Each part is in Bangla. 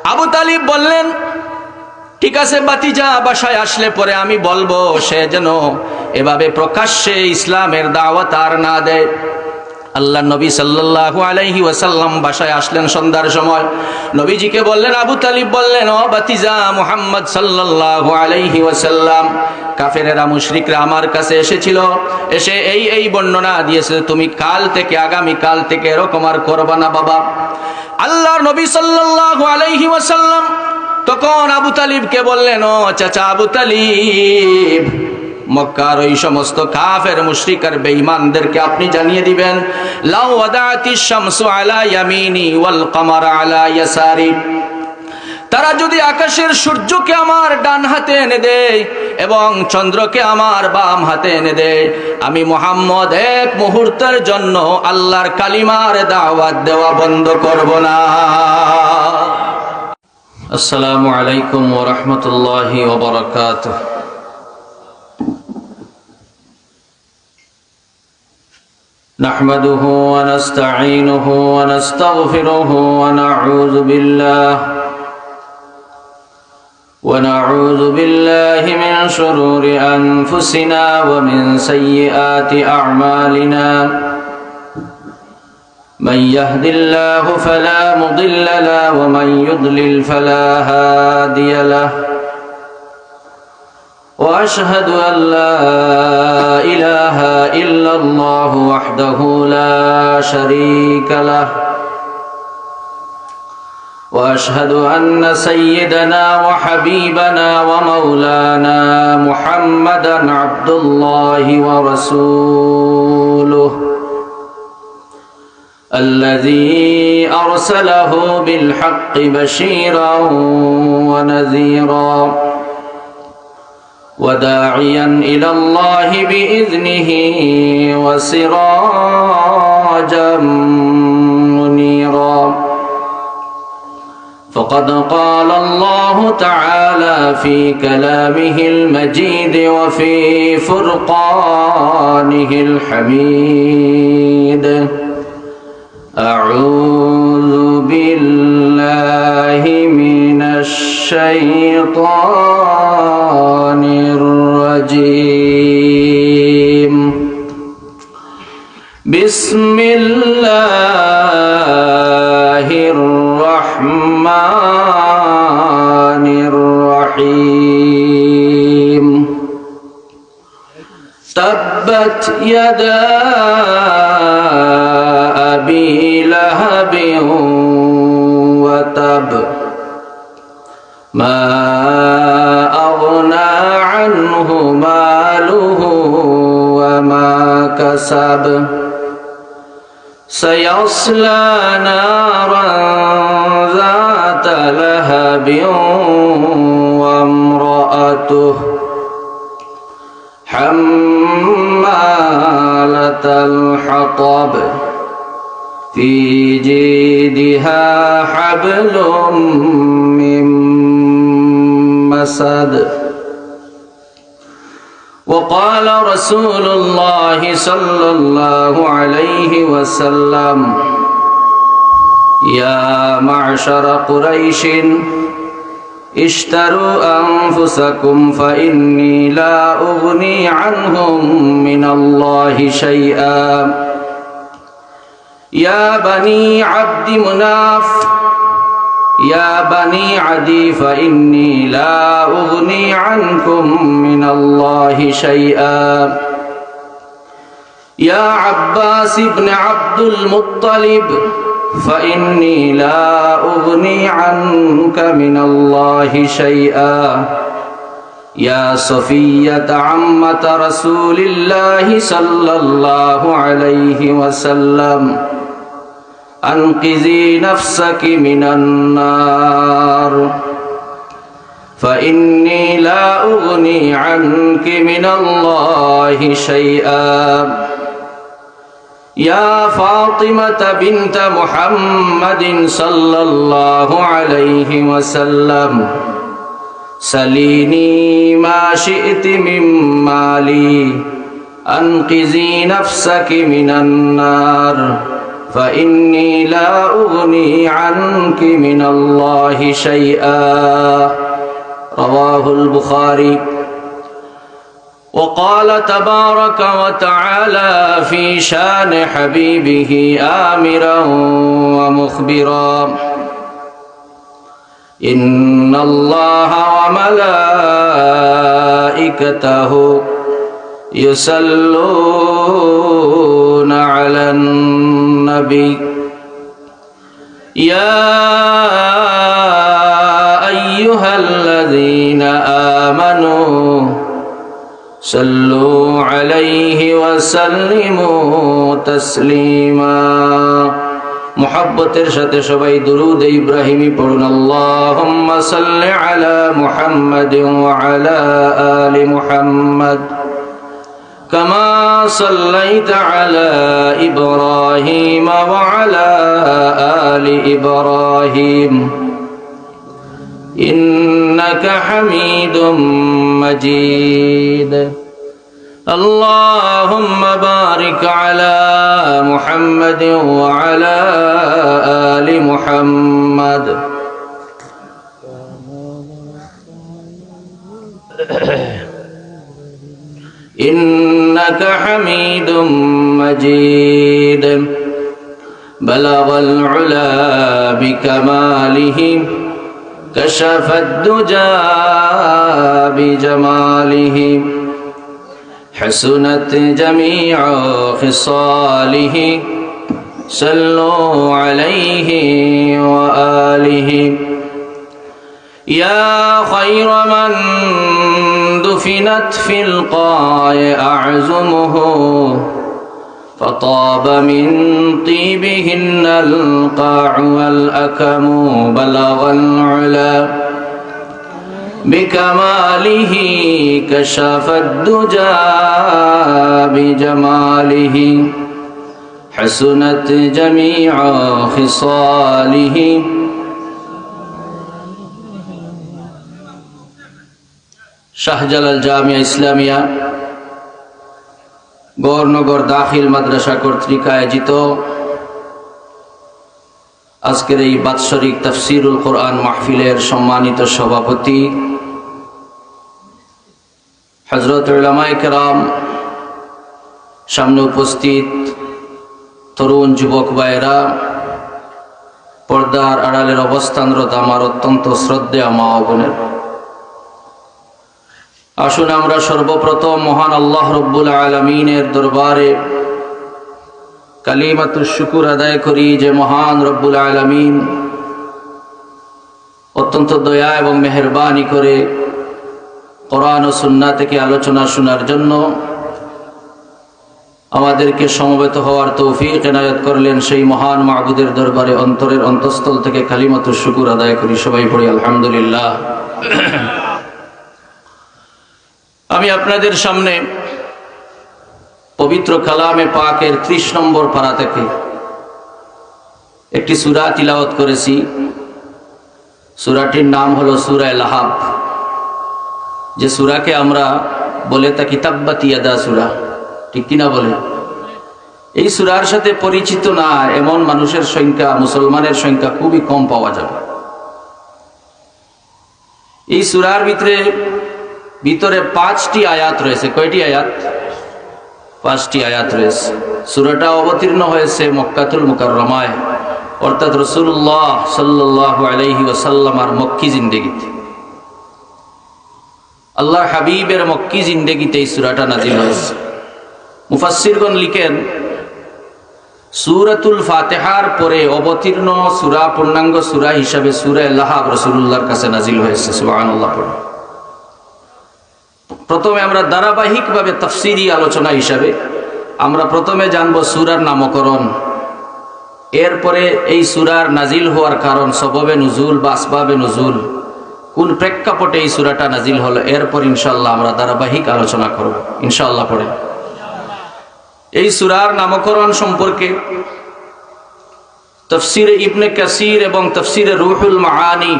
আবু তালিব বললেন, ঠিক আছে ভাতিজা, বাসায় আসলে পরে আমি বলবো সে যেন এভাবে প্রকাশ্যে ইসলামের দাওয়াত আর না দেয়। আল্লাহ নবী সাল্লাল্লাহু আলাইহি ওয়াসাল্লাম বাসায় আসলেন সন্ধ্যার সময়। নবীজিকে বললেন, আবু তালিব বললেন, ও ভাতিজা মুহাম্মদ সাল্লাল্লাহু আলাইহি ওয়াসাল্লাম, কাফেরেরা মুশরিকরা আমার কাছে এসেছিল, এসে এই বর্ণনা দিয়েছে, তুমি কাল থেকে আগামী কাল থেকে এরকম আর করবা না বাবা। আল্লাহর নবী সাল্লাল্লাহু আলাইহি ওয়াসাল্লাম তখন আবু তালিবকে বললেন, ও চাচা আবু তালিব, মক্কার ওই সমস্ত কাফের মুশরিক আর বেঈমানদেরকে আপনি জানিয়ে দিবেন, লাউ ওয়াদাতিশ শামসু আলা ইয়ামিনি ওয়াল কমার আলা ইয়াসারি, তারা যদি আকাশের সূর্যকে আমার ডান হাতে এনে দেয় এবং চন্দ্রকে আমার বাম হাতে এনে দেয়, আমি মুহাম্মদ এক মুহূর্তের জন্য আল্লাহর কালিমার দাওয়াত দেওয়া বন্ধ করব না। আসসালামু আলাইকুম ওয়া রাহমাতুল্লাহি ওয়া বারাকাতুহু। نحمده ونستعينه ونستغفره ونعوذ بالله من شرور أنفسنا ومن سيئات أعمالنا، من يهد الله فلا مضل له ومن يضلل فلا هادي له، وأشهد أن لا إله إلا الله وحده لا شريك له، وأشهد أن سيدنا وحبيبنا ومولانا محمدا عبد الله ورسوله الذي أرسله بالحق بشيرا ونذيرا وداعيا إلى الله بإذنه وسراجا منيرا، فقد قال الله تعالى في كلامه المجيد وفي فرقانه الحميد، أعوذ بالله من الشيطان الرجيم، بسم الله الرحمن الرحيم، تبت يدا أبي لهب وتب، ما أغنى عنه ماله وما كسب، سيصلى نارا ذات لهب وامرأته حمالة الحطب، في جيدها حبل من مسد. وقال رسول الله صلى الله عليه وسلم، يا معشر قريش اشتروا أنفسكم فإني لا أغني عنهم من الله شيئا، يا بني عبد مناف يا بني عدي فإني لا أغني عنكم من الله شيئا، يا عباس بن عبد المطلب فإني لا أغني عنك من الله شيئا، يا صفية عمة رسول الله صلى الله عليه وسلم، أنقذي نفسك من النار، فإني لا أغني عنك من الله شيئا، يا فاطمة بنت محمد صلى الله عليه وسلم، سليني ما شئت من مالي، أنقذي نفسك من النار، فإني لا أغني عنك من الله شيئا رواه البخاري وقال تبارك وتعالى في شان حبيبه آمرا ومخبرا إن الله وملائكته يصلون على النبي يا أيها الذين آمنوا صلوا عليه وسلموا تسليما محبتের সাথে সবাই দুরূদ ইব্রাহিমি পড়ুন আল্লাহুম্মা সাল্লি আলা মুহাম্মাদিন ওয়া আলা আলি মুহাম্মাদ কামা সাল্লাইতা আলা ইব্রাহিম ওয়া আলা আলি ইব্রাহিম ইন্নাকা হামিদুম মাজিদ اللهم بارك على محمد وعلى آل محمد إنك حميد مجيد بلغ العلا بكماله كشف الدجى بجماله حسنت جميع خصاله صلوا عليه وآله يا خير من دفنت في القاع أعزمه فطاب من طيبهن القاع والأكم بلغ العلا بكماله كشف الدجى بجماله حسنت جميع خصاله শাহজালাল জামিয়া ইসলামিয়া গৌরনগর দাখিল মাদ্রাসা কর্তৃক আয়োজিত আজকের এই বাৎসরিক তাফসিরুল কোরআন মাহফিলের সম্মানিত সভাপতি হযরত উলামায়ে কেরাম, সামনে উপস্থিত তরুণ যুবক ভাইয়েরা, পর্দার আড়ালের অবস্থানরত আমার অত্যন্ত শ্রদ্ধেয় মা ও বোনের, আসুন আমরা সর্বপ্রথম মহান আল্লাহ রব্বুল আলামিনের দরবারে কালিমাতুশ শুকুর আদায় করি যে মহান রব্বুল আলামিন অত্যন্ত দয়া এবং মেহেরবানি করে কোরআন ও সুন্নাহ থেকে আলোচনা শোনার জন্য আমাদেরকে সমবেত হওয়ার তৌফিক এনায়েত করলেন। সেই মহান মাবুদের দরবারে অন্তরের অন্তঃস্থল থেকে কালিমাতুশ শুকুর আদায় করি। সবাই পড়ি আলহামদুলিল্লাহ। আমি আপনাদের সামনে পবিত্র কালামে পাকের 30 নম্বর পারা থেকে একটি সূরা তিলাওয়াত করেছি। সূরাটির নাম হলো সূরা লাহাব, যে সূরাকে আমরা বলে থাকি তাব্বাত ইয়াদা সূরা, ঠিক কিনা বলে? এই সূরার সাথে পরিচিত না এমন মানুষের সংখ্যা, মুসলমানের সংখ্যা খুবই কম পাওয়া যাবে। এই সূরার ভিতরে 5টি আয়াত রয়েছে। কয়টি আয়াত? 5টি আয়াত রয়েছে। সূরাটা অবতীর্ণ হয়েছে মক্কাতুল মুকাররমায়, অর্থাৎ রাসূলুল্লাহ সাল্লাল্লাহু আলাইহি ওয়াসাল্লামের মক্কি জিন্দেগিতে, আল্লাহর হাবিবের মক্কি জিন্দেগিতে এই সূরাটা নাযিল হয়েছে। মুফাসসিরগণ লিখেন, সূরাতুল ফাতিহার পরে অবতীর্ণ সূরা, পূর্ণাঙ্গ সূরা হিসাবে সূরা লাহাব রাসূলুল্লাহর কাছে নাযিল হয়েছে। সুবহানাল্লাহ। প্রথমে আমরা ধারাবাহিকভাবে তাফসীরি আলোচনা হিসাবে আমরা প্রথমে জানব সূরার নামকরণ, এরপরে এই সূরার নাজিল হওয়ার কারণ, সববে নুজুল বা আসবাবে নুজুল, কোন প্রেক্ষাপটে এই সূরাটা নাজিল হলো, এরপর ইনশাআল্লাহ আমরা ধারাবাহিক আলোচনা করব ইনশাআল্লাহ। পড়ে এই সূরার নামকরণ সম্পর্কে তাফসীরে ইবনে কাসির এবং তাফসীরে রুহুল মাআনি,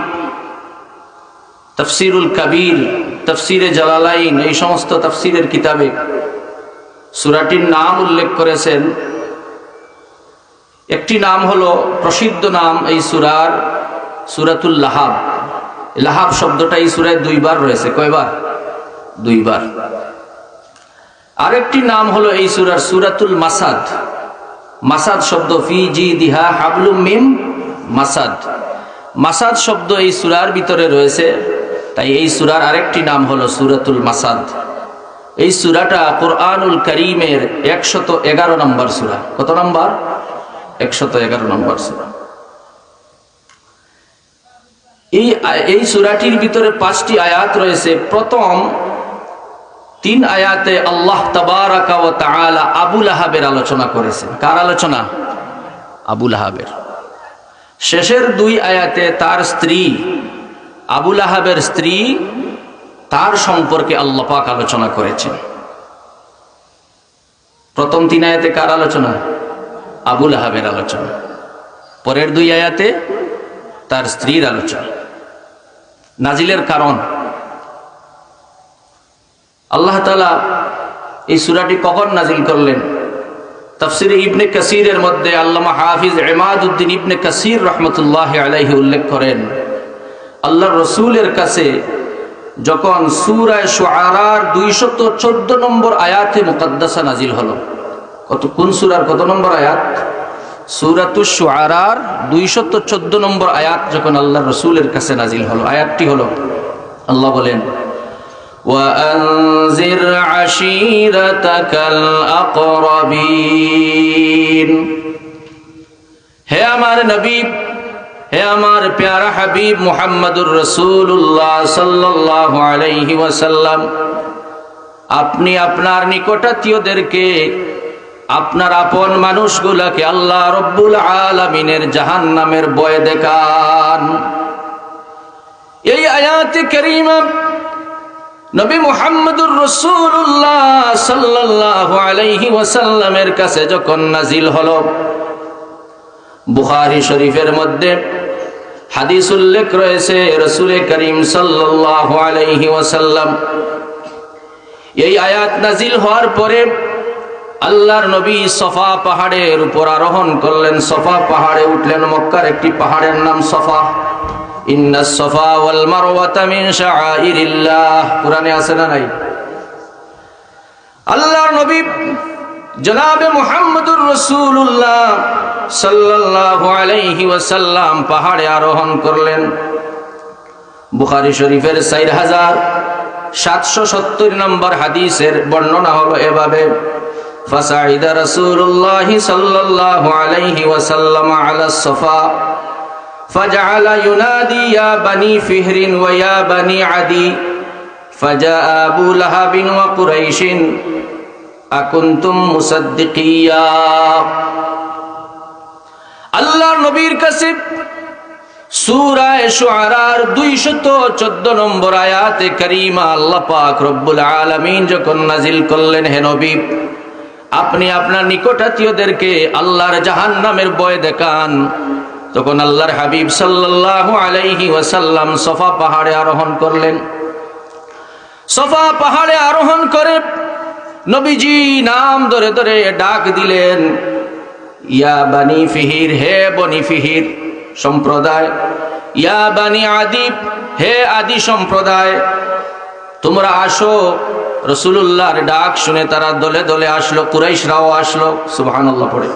তাফসীরুল কাবীর, তাফসীরে জালালাইন, এই সমস্ত তাফসীরের কিতাবে সূরাটির নাম উল্লেখ করেছেন। একটি নাম হলো প্রসিদ্ধ নাম এই সূরার, সূরাতুল লাহাব। লাহাব শব্দটা এই সূরায় দুইবার রয়েছে। কয়বার? দুইবার। আরেকটি নাম হলো এই সূরার সূরাতুল মাসাদ। মাসাদ শব্দ ফি জিদিহা হাবলুম মিন মাসাদ। মাসাদ শব্দ এই সূরার ভিতরে রয়েছে, তাই এই সূরার আরেকটি নাম হলো সূরাতুল মাসাদ। এই সূরাটা কুরআনুল কারীমের 111 নম্বর সূরা। কত নম্বর? 111 নম্বর সূরা। এই সূরাটির ভিতরে 5টি আয়াত রয়েছে। প্রথম 3 আয়াতে আল্লাহ তাবারাকা ওয়া তাআলা আবু লাহাবের আলোচনা করেছেন। কার আলোচনা? আবু লাহাবের। শেষের 2 আয়াতে তার স্ত্রী, আবু লাহাবের স্ত্রী, তার সম্পর্কে আল্লাহ পাক আলোচনা করেছেন। প্রথম 3 আয়াতে কার আলোচনা? আবু লাহাবের আলোচনা। পরের 2 আয়াতে তার স্ত্রীর আলোচনা। নাজিলের কারণ, আল্লাহ তাআলা এই সূরাটি কখন নাজিল করলেন? তাফসীরে ইবনে কাসীরের মধ্যে আল্লামা হাফিজ ইমাদউদ্দিন ইবনে কাসীর রাহমাতুল্লাহি আলাইহি উল্লেখ করেন, আল্লাহর রাসূলের কাছে যখন সূরা শুআরার 214 নম্বর আয়াতে মুকদ্দাসা নাজিল হলো। কোন সূরার কত নম্বর আয়াত? সূরাতুশ শুআরার 214 নম্বর আয়াত যখন আল্লাহর রাসূলের কাছে নাজিল হলো, আয়াতটি হলো, আল্লাহ বলেন, وأنذر عشيرتك الأقربين। হে আমার নবী, হে আমার প্যারা হাবিব মুহাম্মদুর রাসূলুল্লাহ সাল্লাল্লাহু আলাইহি ওয়াসাল্লাম, আপনি আপনার নিকটাত্মীয়দেরকে, আপনার আপন মানুষগুলাকে আল্লাহ রব্বুল আলামিনের জাহান্নামের ভয় দেখান। এই আয়াতে কারীমা নবী মুহাম্মদুর রাসূলুল্লাহ সাল্লাল্লাহু আলাইহি ওয়াসাল্লামের কাছে যখন নাজিল হলো, বুখারী শরীফের মধ্যে হাদিস উল্লেখ রয়েছে, রাসূল করিম সাল্লাল্লাহু আলাইহি ওয়াসাল্লাম এই আয়াত নাজিল হওয়ার পরে আল্লাহর নবী সফা পাহাড়ের উপর আরোহণ করলেন। সফা পাহাড়ে উঠলেন। মক্কার একটি পাহাড়ের নাম সফা। ইন্নাস সফা ওয়াল মারওয়াতা মিন শাআইরিল্লাহ, কুরআনে আছে না নাই? আল্লাহর নবী জনাবে মুহাম্মদুর রাসূলুল্লাহ সাল্লাল্লাহু আলাইহি ওয়াসাল্লাম পাহাড়ে আরোহণ করলেন। বুখারী শরীফের 4770 নম্বর হাদিসের বর্ণনা হলো এভাবে, فصعد رسول الله صلى الله عليه وسلم على الصفا فجعل ينادي يا بني فهر ويا بني عدي فجاء أبو لهب وقريش أكنتم مصدقيا। আল্লাহর নবীর কাছে সূরা শুআরার 214 নম্বর আয়াতে কারীমা আল্লাহ পাক রব্বুল আলামিন যখন নাজিল করলেন, হে নবী, আপনি আপনার নিকটাত্মীয়দেরকে আল্লাহর জাহান্নামের ভয় দেখান, তখন আল্লাহর হাবিব সাল্লাল্লাহু আলাইহি ওয়াসাল্লাম সফা পাহাড়ে আরোহণ করলেন। সফা পাহাড়ে আরোহণ করে নবীজি নাম ধরে ধরে ডাক দিলেন, ইয়া বানি ফিহির, হে বনি ফিহির সম্প্রদায়, ইয়া বানি আদি, হে আদি সম্প্রদায়, তোমরা আসো। রাসূলুল্লাহর ডাক শুনে তারা দলে দলে আসলো। কুরাইশরাও আসলো। সুবহানাল্লাহ পড়ে।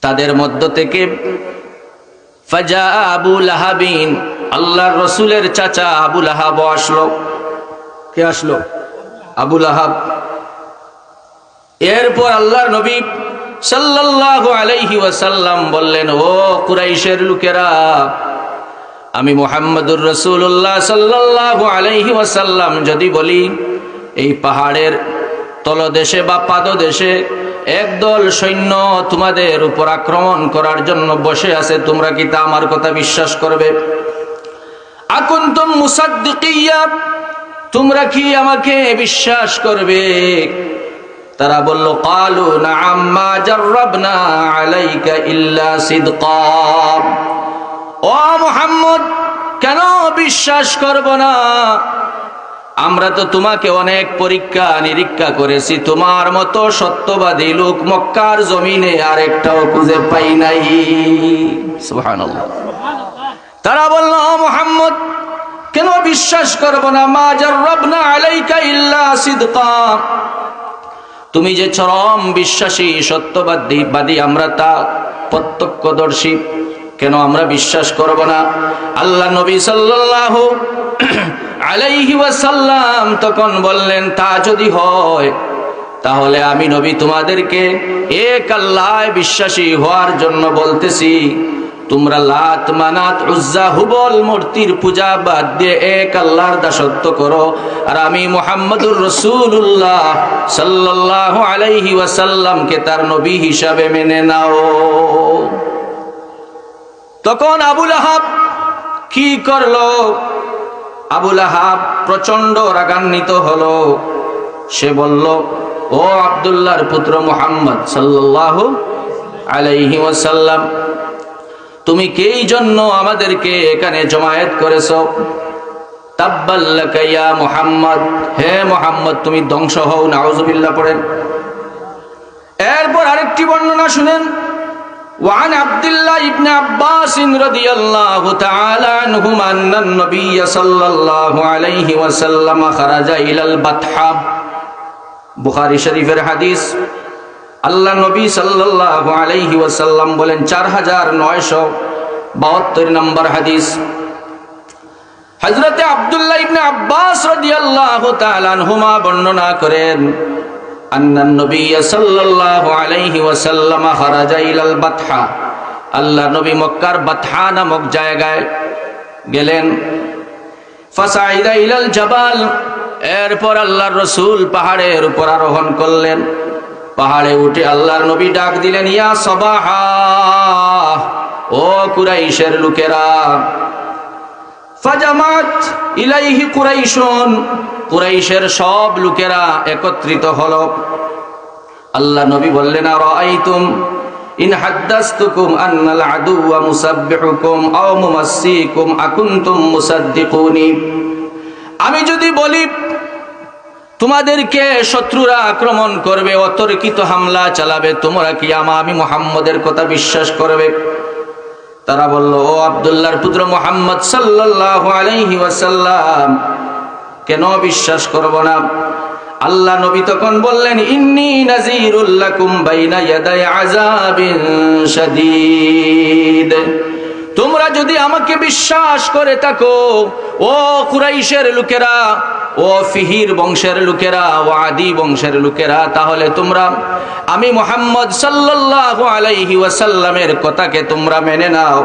তাদের মধ্য থেকে ফাজা আবু লাহাবিন, আল্লাহর রাসূলের চাচা আবু লাহাব আসলো। কে আসলো? আবু লাহাব। এরপর আল্লাহর নবী সাল্লাল্লাহু আলাইহি ওয়াসাল্লাম বললেন, ও কুরাইশের লোকেরা, আমি মুহাম্মদুর রাসূলুল্লাহ সাল্লাল্লাহু আলাইহি ওয়াসাল্লাম যদি বলি এই পাহাড়ের তলদেশে বা পাদদেশে একদল সৈন্য তোমাদের উপর আক্রমণ করার জন্য বসে আছে, তোমরা কি তা আমার কথা বিশ্বাস করবে? আকুনতুম মুসাদ্দিকিয়া, তোমরা কি আমাকে বিশ্বাস করবে? তারা বলল, ক্বালু নাআম মা জাররাবনা আলাইকা ইল্লা সিদকা। ও মুহাম্মদ, কেন বিশ্বাস করব না? আমরা তো তোমাকে অনেক পরীক্ষা নিরীক্ষা করেছি, তোমার মতো সত্যবাদী লোক মক্কার জমিনে আরেকটাও খুঁজে পাই নাই। সুবহানাল্লাহ। তারা বলল, মুহাম্মদ কেন বিশ্বাস করব না? মা জাররাবনা আলাইকা ইল্লা সিদকা, তুমি যে চরম বিশ্বাসী সত্যবাদী আমরা তা প্রত্যক্ষদর্শী, কেন আমরা বিশ্বাস করব না? আল্লাহ নবী সাল্লাল্লাহু আলাইহি ওয়াসাল্লাম তখন বললেন, তা যদি হয় তাহলে আমি নবী তোমাদেরকে এক আল্লাহয় বিশ্বাসী হওয়ার জন্য বলতেছি। তোমরা লাত মানাত উজ্জা হুবল মূর্তির পূজা বাদ দিয়ে এক আল্লাহর দাসত্ব করো, আর আমি মুহাম্মদুর রাসূলুল্লাহ সাল্লাল্লাহু আলাইহি ওয়াসাল্লামকে তার নবী হিসাবে মেনে নাও। তখন আবু লাহাব কি করলো? আবু লাহাব প্রচন্ড রাগান্বিত হলো। সে বলল, ও আব্দুল্লাহর পুত্র মুহাম্মদ সাল্লাল্লাহু আলাইহি ওয়াসাল্লাম, তুমি কেই জন্য আমাদেরকে এখানে জমায়েত করেছো? তাব্বাল্লাকা ইয়া মুহাম্মদ, হে মুহাম্মদ তুমি ধ্বংস হও। নাউযুবিল্লাহ পড়েন। এরপর আরেকটি বর্ণনা শুনেন। وعن عبد الله بن عباس رضي الله تعالى عنهما أن النبي صلى الله عليه وسلم خرج إلى البطحاء, বুখারী শরীফের হাদিস। আল্লাহ নবী সাল্লাল্লাহু আলাইহি ওয়াসাল্লাম বলেন, 4972 নম্বর হাদিস। হযরতে আব্দুল্লাহ ইবনে আব্বাস রাদিয়াল্লাহু তাআলা আনহুমা বর্ণনা করেন, আন্নান নবী সাল্লাল্লাহু আলাইহি ওয়াসাল্লাম খারাজা ইলাল বাতহা, আল্লাহ নবী মক্কার বাতহা নামক জায়গায় গেলেন। ফাসাইদা ইলাল জাবাল, এরপর আল্লাহর রাসূল পাহাড়ের উপর আরোহণ করলেন। পাহাড়ে উঠে আল্লাহর নবী ডাক দিলেন, ইয়া সাবাহা, ও কুরাইশের লোকেরা। ফাজামাত ইলাইহি কুরাইশুন, কুরাইশের সব লোকেরা একত্রিত হলো। আল্লাহ নবী বললেন, আরাআইতুম ইন হাদ্দাসতুকুম আন্নাল আদুওয়া মুসাব্বিহুকুম আও মুমাসসিকুম আকুনতুম মুসাদ্দিকুনি, আমি যদি বলি তোমাদেরকে শত্রুরা আক্রমণ করবে, অতর্কিত হামলা চালাবে, তোমরা কি আমি মুহাম্মদের কথা বিশ্বাস করবে? তারা বলল, ও আব্দুল্লাহর পুত্র মুহাম্মদ সাল্লাল্লাহু আলাইহি ওয়াসাল্লাম, কেন বিশ্বাস করব না? আল্লাহ নবী তখন বললেন, ইন্নী নাযীরুল লাকুম বাইনা ইয়াদাই আযাবিন শাদীদ, তোমরা যদি আমাকে বিশ্বাস করে থাকো, ও কুরাইশের লোকেরা, ও ফিহির বংশের লোকেরা, ও আদি বংশের লোকেরা, তাহলে তোমরা আমি মুহাম্মদ সাল্লাল্লাহু আলাইহি ওয়াসাল্লামের কথাকে তোমরা মেনে নাও।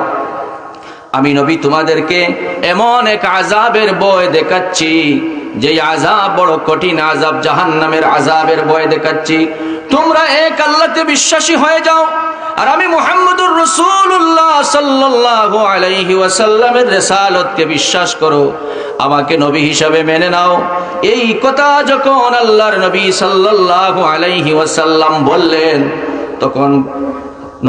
আমি নবী তোমাদেরকে এমন এক আযাবের ভয় দেখাচ্ছি, যে আযাব বড় কঠিন আযাব, জাহান্নামের আযাবের ভয় দেখাচ্ছি। তোমরা এক আল্লাহতে বিশ্বাসী হয়ে যাও, আর আমি মুহাম্মদুর রাসূলুল্লাহ সাল্লাল্লাহু আলাইহি ওয়াসাল্লামের রিসালাতকে বিশ্বাস করো, আমাকে নবী হিসাবে মেনে নাও। এই কথা যখন আল্লাহর নবী সাল্লাল্লাহু আলাইহি ওয়াসাল্লাম বললেন, তখন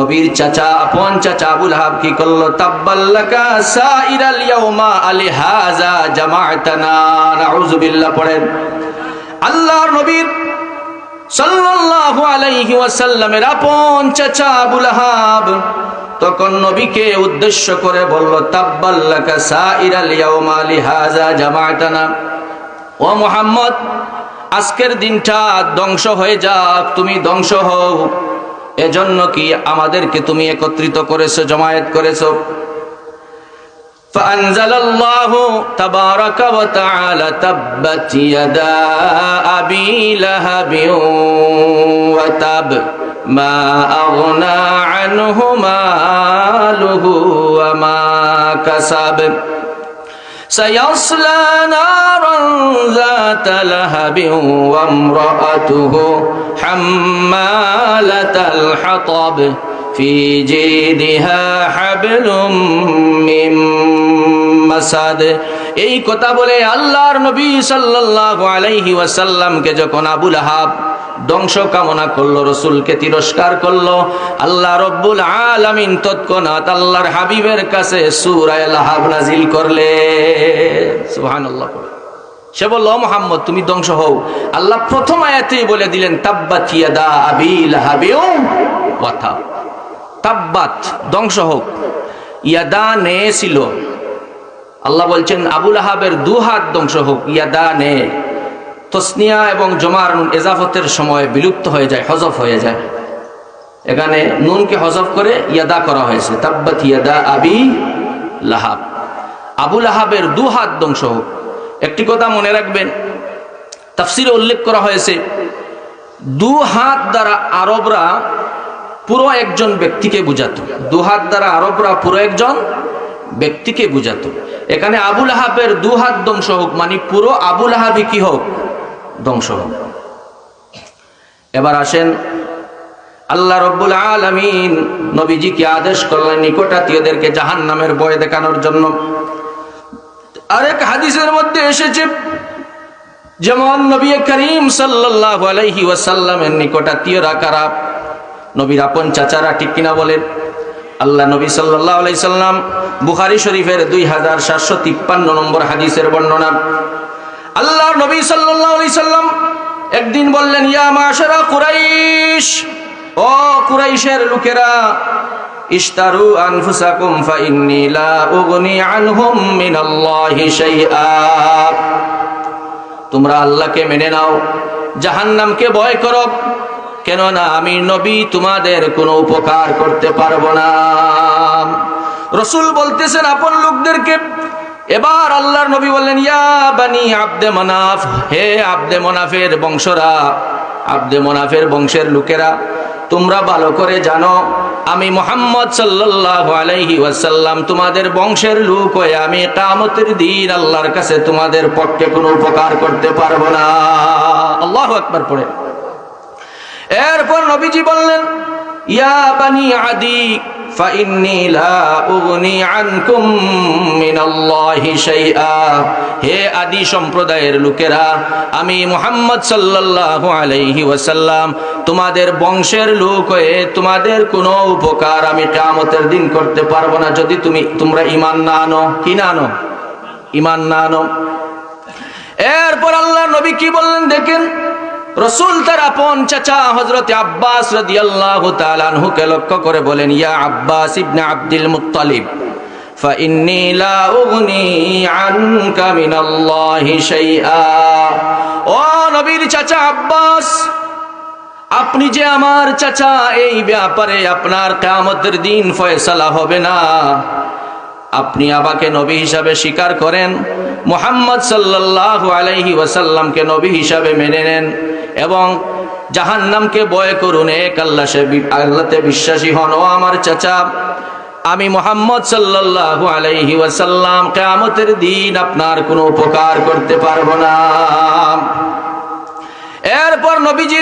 নবীর চাচা, আপন চাচা আবু লাহাব কি করলো? তাব্বাল্লাকা সাইরাল ইয়াউমা আলিহাযা জামাআতানা, নাউযুবিল্লাহ পড়েন। আল্লাহর নবীর সাল্লাল্লাহু আলাইহি ওয়াসাল্লামের আপন চাচা আবু লাহাব তখন নবীকে উদ্দেশ্য করে বলল, তাব্বাল্লাকা সাইরাল ইয়াউমা লিহাযা জামাআতানা, ও মুহাম্মদ আজকের দিনটা ধ্বংস হয়ে যাক, তুমি ধ্বংস হও, এজন্য কি আমাদেরকে তুমি একত্রিত করেছো, জমায়েত করেছো? ফাআনজালাল্লাহু তাবারাকা ওয়া তাআলা তাব্বাত ইয়াদা আবি লাহাবিন ওয়া তাব মা আগনা আনহু মালুহু ওয়া মা কাসাব سيصلى نارا ذات لهب وامرأته حمالة الحطب في جيدها حبل من مسد। এই কথা বলে আল্লাহর নবী সাল্লাল্লাহু আলাইহি ওয়াসাল্লামকে যখন আবু লাহাব ধ্বংস কামনা করলো, রসুলকে তিরস্কার করলো, আল্লাহ রব্বুল আলামিন তৎক্ষণাৎ আল্লাহর হাবিবের কাছে সূরা লাহাব নাজিল করলেন। সুবহানাল্লাহ। সে বলল, ও মুহাম্মদ তুমি ধ্বংস হও। আল্লাহ প্রথম আয়াতেই বলে দিলেন, তাব্বাত ইয়াদা আবি লাহাবিন ওয়া তাব। তাব্বাত ধ্বংস হোক, ইয়াদা নে ছিল, আল্লাহ বলছেন আবু লাহাবের দু হাত ধ্বংস হোক। ইয়াদা নে তসনিয়া এবং জমার নুন এজাফতের সময় বিলুপ্ত হয়ে যায়, হজফ হয়ে যায়। এখানে নুনকে হজফ করে ইয়াদা করা হয়েছে, তাব্বাত ইয়াদা আবি লাহাব। আবু লাহাবের দু হাত ধ্বংস হোক। একটি কথা মনে রাখবেন, তাফসিরে উল্লেখ করা হয়েছে, দু হাত দ্বারা আরবরা পুরো একজন ব্যক্তিকে বুঝাতো। দু হাত দ্বারা আরবরা পুরো একজন ব্যক্তিকে বুঝাতো। এখানে আবু লাহাবের দু হাত ধ্বংস হোক মানে পুরো আবু লাহাবই কি হোক, ধ্বংস হোক। এবার আসেন, আল্লাহ রাব্বুল আলামিন নবীজিকে আদেশ করলেন নিকটাত্মীয়দেরকে জাহান্নামের ভয় দেখানোর জন্য। আরেক হাদিসের মধ্যে এসেছে, যেমন নবী করিম সাল্লাল্লাহু আলাইহি ওয়াসাল্লামের নিকটাত্মীয়রা কারা? নবীর আপন চাচারা, ঠিক কিনা বলেন? আল্লাহ নবী সাল্লাল্লাহু আলাইহি সাল্লাম, বুখারী শরীফের 2753 নম্বর হাদিসের বর্ণনা। আল্লাহ নবী সাল্লাল্লাহু আলাইহি সাল্লাম একদিন বললেন, ইয়া মাশারা কুরাইশ, ও কুরাইশের লোকেরা, ইশতারু আনফুসাকুম ফাইন্নী লা উগনি আনহুম মিনাল্লাহি শাইআ। তোমরা আল্লাহকে মেনে নাও, জাহান্নামকে ভয় করো, কেননা আমি নবী তোমাদের কোনো উপকার করতে পারবো না। রাসূল বলতেছেন আপন লোকদেরকে। এবার আল্লাহর নবী বললেন, ইয়া বানি আব্দে মানাফ, হে আব্দে মানাফের বংশরা, আব্দে মানাফের বংশের লোকেরা, তোমরা ভালো করে জানো আমি মুহাম্মদ সাল্লাল্লাহু আলাইহি ওয়াসাল্লাম তোমাদের বংশের লোক হয়ে আমি কিয়ামতের দিন আল্লাহর কাছে তোমাদের পক্ষে কোনো উপকার করতে পারবো না। আল্লাহু আকবার পড়ে। এরপর নবীজি বললেন, ইয়া বানি আদি ফাইন্নী লা উগনি আনকুম মিনাল্লাহি শাইআ, হে আদি সম্প্রদায়ের লোকেরা, আমি মুহাম্মদ সাল্লাল্লাহু আলাইহি ওয়াসাল্লাম তোমাদের বংশের লোক হয়ে তোমাদের কোনো উপকার আমি কিয়ামতের দিন করতে পারবো না, যদি তোমরা ঈমান না আনো। কি না আনো? ঈমান না আনো। এরপর আল্লাহর নবী কি বললেন দেখেন, রাসূল তার আপন চাচা হযরত আব্বাস রাদিয়াল্লাহু তাআলা আনহুকে লক্ষ্য করে বলেন, ইয়া আব্বাস ইবনে আব্দুল মুত্তালিব, ফাইন্নী লা উগনি আনকা মিনাল্লাহি শাইআ। ও নবীর চাচা আব্বাস, আপনি যে আমার চাচা, এই ব্যাপারে আপনার কিয়ামতের দিন ফয়সালা হবে না। আপনি আমাকে নবী হিসাবে স্বীকার করেন, মুহাম্মদ সাল্লাল্লাহু আলাইহি ওয়াসাল্লামকে নবী হিসাবে মেনে নেন এবং জাহান্নামকে ভয় করুন, এক আল্লাহতে বিশ্বাসী হন। ও আমার চাচা, আমি মুহাম্মদ সাল্লাল্লাহু আলাইহি ওয়াসাল্লাম কিয়ামতের দিন আপনার কোনো উপকার করতে পারবো না। এরপর নবীজি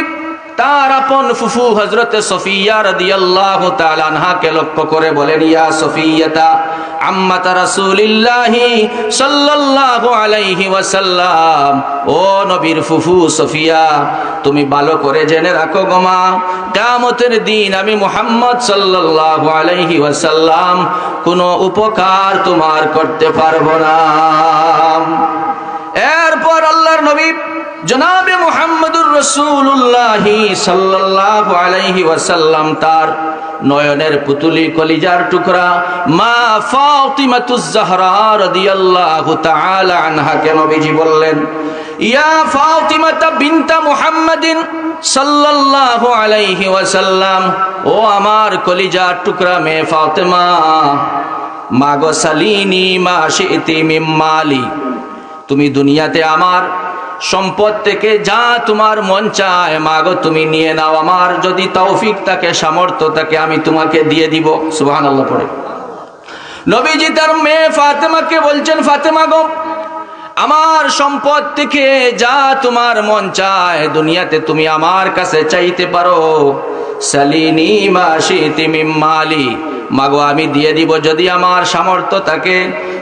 তার আপন ফুফু হযরতে সফিয়া রাদিয়াল্লাহু তাআলা আনহাকে লক্ষ্য করে বলেন, ইয়া সফিয়াতা আম্মাতা রাসূলিল্লাহি সাল্লাল্লাহু আলাইহি ওয়াসাল্লাম, ও নবীর ফুফু সফিয়া, তুমি ভালো করে জেনে রাখো গো মা, কিয়ামতের দিন আমি মুহাম্মদ সাল্লাল্লাহু আলাইহি ওয়াসাল্লাম কোনো উপকার তোমার করতে পারবো না। এরপর আল্লাহর নবী জনাবে মুহাম্মদুর রাসূলুল্লাহ সাল্লাল্লাহু আলাইহি ওয়াসাল্লাম তার নয়নের পুতুলি কলিজার টুকরা মা ফাতিমাতুজ জাহরা রাদিয়াল্লাহু তাআলা আনহাকে নবীজি বললেন, ইয়া ফাতিমাতা বিনতা মুহাম্মাদিন সাল্লাল্লাহু আলাইহি ওয়াসাল্লাম, ও আমার কলিজার টুকরা মেয়ে ফাতেমা, মাগো সালিনি মা শিতি মিন মালি, তুমি দুনিয়াতে আমার সম্পদ থেকে যা তোমার মন চায় মাগো তুমি নিয়ে নাও, আমার যদি তৌফিক থাকে, সামর্থ্য থাকে, আমি তোমাকে দিয়ে দিব। সুবহানাল্লাহ পড়ে নবীজি তার মেয়ে ফাতেমাকে বলছেন, ফাতেমা গো, আমার সম্পদ থেকে যা তোমার মন চায় দুনিয়াতে তুমি আমার কাছে চাইতে পারো। সালিনি মা শিতি মিন মালি, মাগো আমি দিয়ে দিব যদি আমার সামর্থ্য থাকে।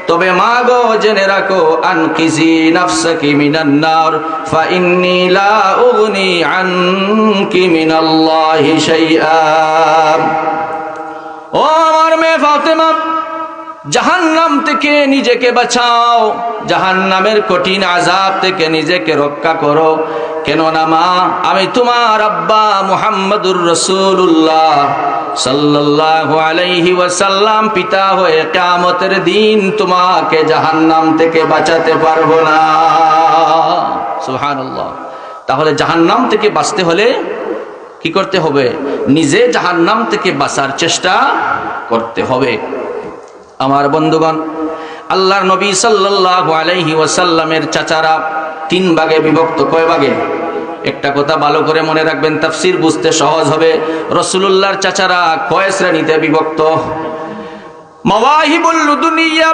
তবে মাগো জেনে রাখো, আনকিজি নাফসাকি মিনান নার ফা ইন্নী লা উগনি আনকি মিনাল্লাহি শাইআ। ও আমার মেয়ে ফাতেমা, জাহান্নাম থেকে নিজেকে বাঁচাও, জাহান্নামের কঠিন আযাব থেকে নিজেকে রক্ষা করো। কেননা মা, আমি তোমার আব্বা মুহাম্মদুর রাসূলুল্লাহ সাল্লাল্লাহু আলাইহি ওয়াসাল্লাম পিতা হয়ে কিয়ামতের দিন তোমাকে জাহান্নাম থেকে বাঁচাতে পারবো না। সুবহানাল্লাহ। তাহলে জাহান্নাম থেকে বাঁচতে হলে কি করতে হবে? নিজে জাহান্নাম থেকে বাঁচার চেষ্টা করতে হবে। আমার বন্ধুগণ, আল্লাহর নবী সাল্লাল্লাহু আলাইহি ওয়াসাল্লামের চাচারা 3 ভাগে বিভক্ত। কয় ভাগে? একটা কথা ভালো করে মনে রাখবেন, তাফসীর বুঝতে সহজ হবে। রাসূলুল্লাহর চাচারা কয় শ্রেণীতে বিভক্ত? মাওয়াহিবুল লুদুনিয়া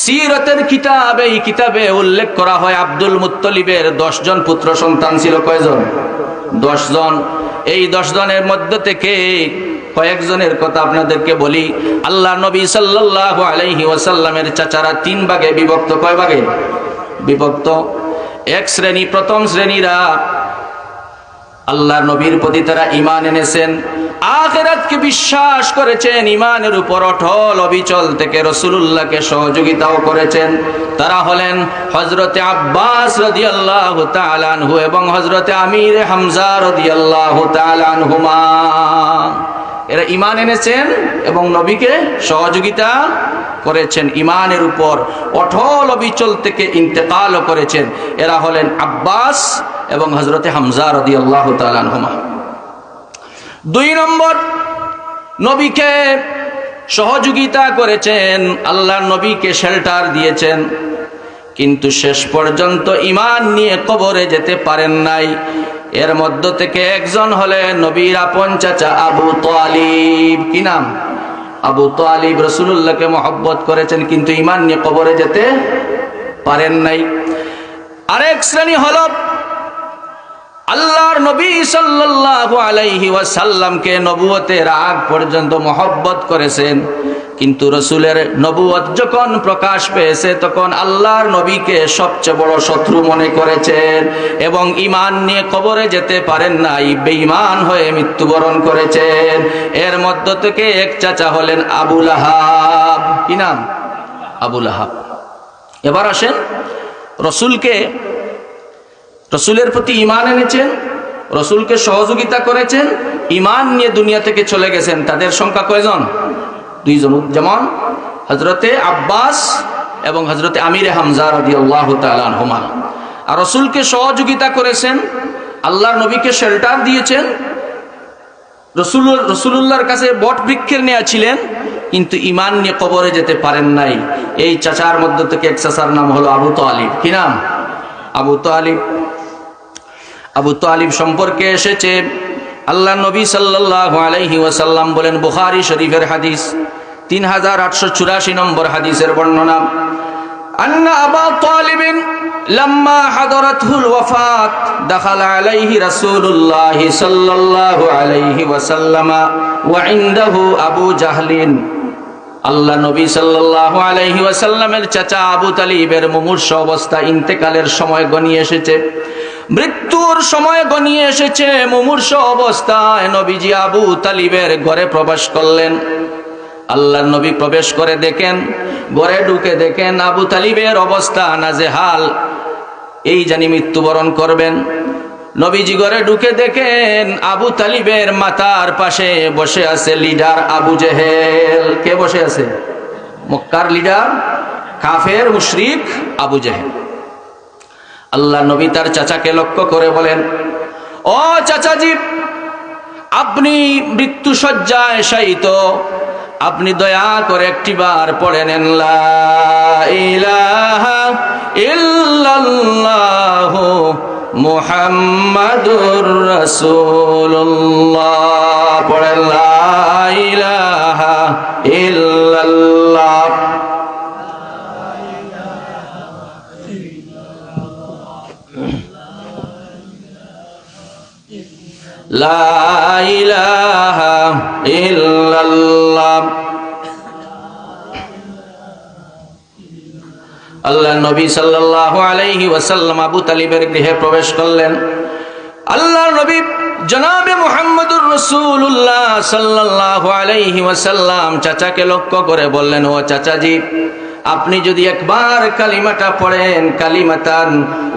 সিরাতের কিতাবে, এই কিতাবে উল্লেখ করা হয় আব্দুল মুত্তালিবের 10 জন পুত্র সন্তান ছিল। কয়জন? 10 জন। এই 10 জনের মধ্যে থেকে কয়েকজনের কথা আপনাদেরকে বলি। আল্লাহ নবী সাল্লাল্লাহু আলাইহি ওয়াসাল্লামের চাচারা 3 ভাগে বিভক্ত। কয় ভাগে বিভক্ত? এক শ্রেণী, প্রথম শ্রেণীরা আল্লাহর নবীর প্রতি তারা ঈমান এনেছেন, আখিরাতকে বিশ্বাস করেছেন, ঈমানের উপর অটল অবিচল থেকে রাসূলুল্লাহকে সহযোগিতাও করেছেন। তারা হলেন হযরতে আব্বাস রাদিয়াল্লাহু তাআলা আনহু এবং হযরতে আমির হামজা রাদিয়াল্লাহু তাআলা আনহুমা। এরা ঈমান এনেছেন এবং নবীকে সহযোগিতা করেছেন, ঈমানের উপর অটল অবিচল থেকে ইন্তেকালও করেছেন। এরা হলেন আব্বাস এবং হযরতে হামজা রাদিয়াল্লাহু তাআলা আনহুমা। 2 নম্বর, নবীকে সহযোগিতা করেছেন, আল্লাহর নবীকে শেল্টার দিয়েছেন, কিন্তু শেষ পর্যন্ত ঈমান নিয়ে কবরে যেতে পারেন নাই। এর মধ্য থেকে একজন হলেন নবীর আপন চাচা আবু তালিব। কি নাম? আবু তালিব রাসূলুল্লাহকে মহব্বত করেছেন, কিন্তু ঈমান নিয়ে কবরে যেতে পারেন নাই। আরেক শ্রেণী হলো আল্লাহর নবী সাল্লাল্লাহু আলাইহি ওয়াসাল্লামকে নবুয়তের আগ পর্যন্ত মহব্বত করেছেন, কিন্তু রাসূলের নবুয়ত যখন প্রকাশ পেয়েছে তখন আল্লাহর নবীকে সবচেয়ে বড় শত্রু মনে করেছেন এবং ঈমান নিয়ে কবরে যেতে পারেন নাই, বেঈমান হয়ে মৃত্যুবরণ করেছেন। এর মধ্য থেকে এক চাচা হলেন আবু লাহাব। কি নাম? আবু লাহাব। এবার আসেন, রসুলের প্রতি ঈমান এনেছেন, রসুলকে সহযোগিতা করেছেন, ঈমান নিয়ে দুনিয়া থেকে চলে গেছেন। তাদের সংখ্যা কয়জন? 2 জন। যেমন হযরতে আব্বাস এবং হযরতে আমির হামজা রাদিয়াল্লাহু তাআলা আনহুমা। আর রসুলকে সহযোগিতা করেছেন, আল্লাহর নবীকে শেল্টার দিয়েছেন, রসুলুল্লাহর কাছে বট বৃক্ষের নেয়া ছিলেন, কিন্তু ঈমান নিয়ে কবরে যেতে পারেন নাই। এই চাচার মধ্য থেকে এক চাচার নাম হলো আবু তালিব। কি নাম? আবু তালিব। আবু তালিব সম্পর্কে এসেছে আল্লাহ নবী সাল্লাল্লাহু আলাইহি ওয়াসাল্লাম বলেন, বুখারী শরীফের হাদিস 3884 নম্বর হাদিসের বর্ণনা, আন্না আবু তালিব লাম্মা হাদারাতহুল ওয়াফাত দাখালা আলাইহি রাসূলুল্লাহ সাল্লাল্লাহু আলাইহি ওয়াসাল্লাম ওয়া ইনদাহু আবু জাহলিন। আল্লাহ নবী সাল্লাল্লাহু আলাইহি ওয়াসাল্লামের চাচা আবু তালিবের মুমূর্ষ অবস্থা, ইন্তেকালের সময় গনিয়ে এসেছে, মৃত্যুর সময় গনিয়ে এসেছে। মুমূর্ষ অবস্থায় নবীজি আবু তালিবের ঘরে প্রবেশ করলেন। আল্লাহর নবী প্রবেশ করে দেখেন, ঘরে ঢুকে দেখেন আবু তালিবের অবস্থা নাজেহাল, এই জানি মৃত্যুবরণ করবেন। নবীজি ঘরে ঢুকে দেখেন আবু তালিবের মাথার পাশে বসে আছে লিডার আবু জেহেল। কে বসে আছে? মক্কার লিডার, কাফের মুশরিক আবু জেহেল। আল্লাহ নবী তার চাচাকে লক্ষ্য করে বলেন, ও চাচাজি, আপনি মৃত্যু শয্যায় শায়িত, আপনি দয়া করে একটিবার পড়ে নেন লা ইলাহা ইল্লাল্লাহু মুহাম্মাদুর রাসূলুল্লাহ। পড়েন লা ইলাহা ইল্লাল্লাহ। লা ইলাহা ইল্লাল্লাহ। আল্লাহ নবী সাল্লাল্লাহু আলাইহি ওয়াসাল্লাম আবু তালিবের গৃহে প্রবেশ করলেন। আল্লাহর নবী জনাবে মুহাম্মদুর রাসূলুল্লাহ সাল্লাল্লাহু আলাইহি ওয়াসাল্লাম চাচাকে লক্ষ্য করে বললেন, ও চাচাজি, আপনি যদি একবার কালিমাটা পড়েন, কালিমাতান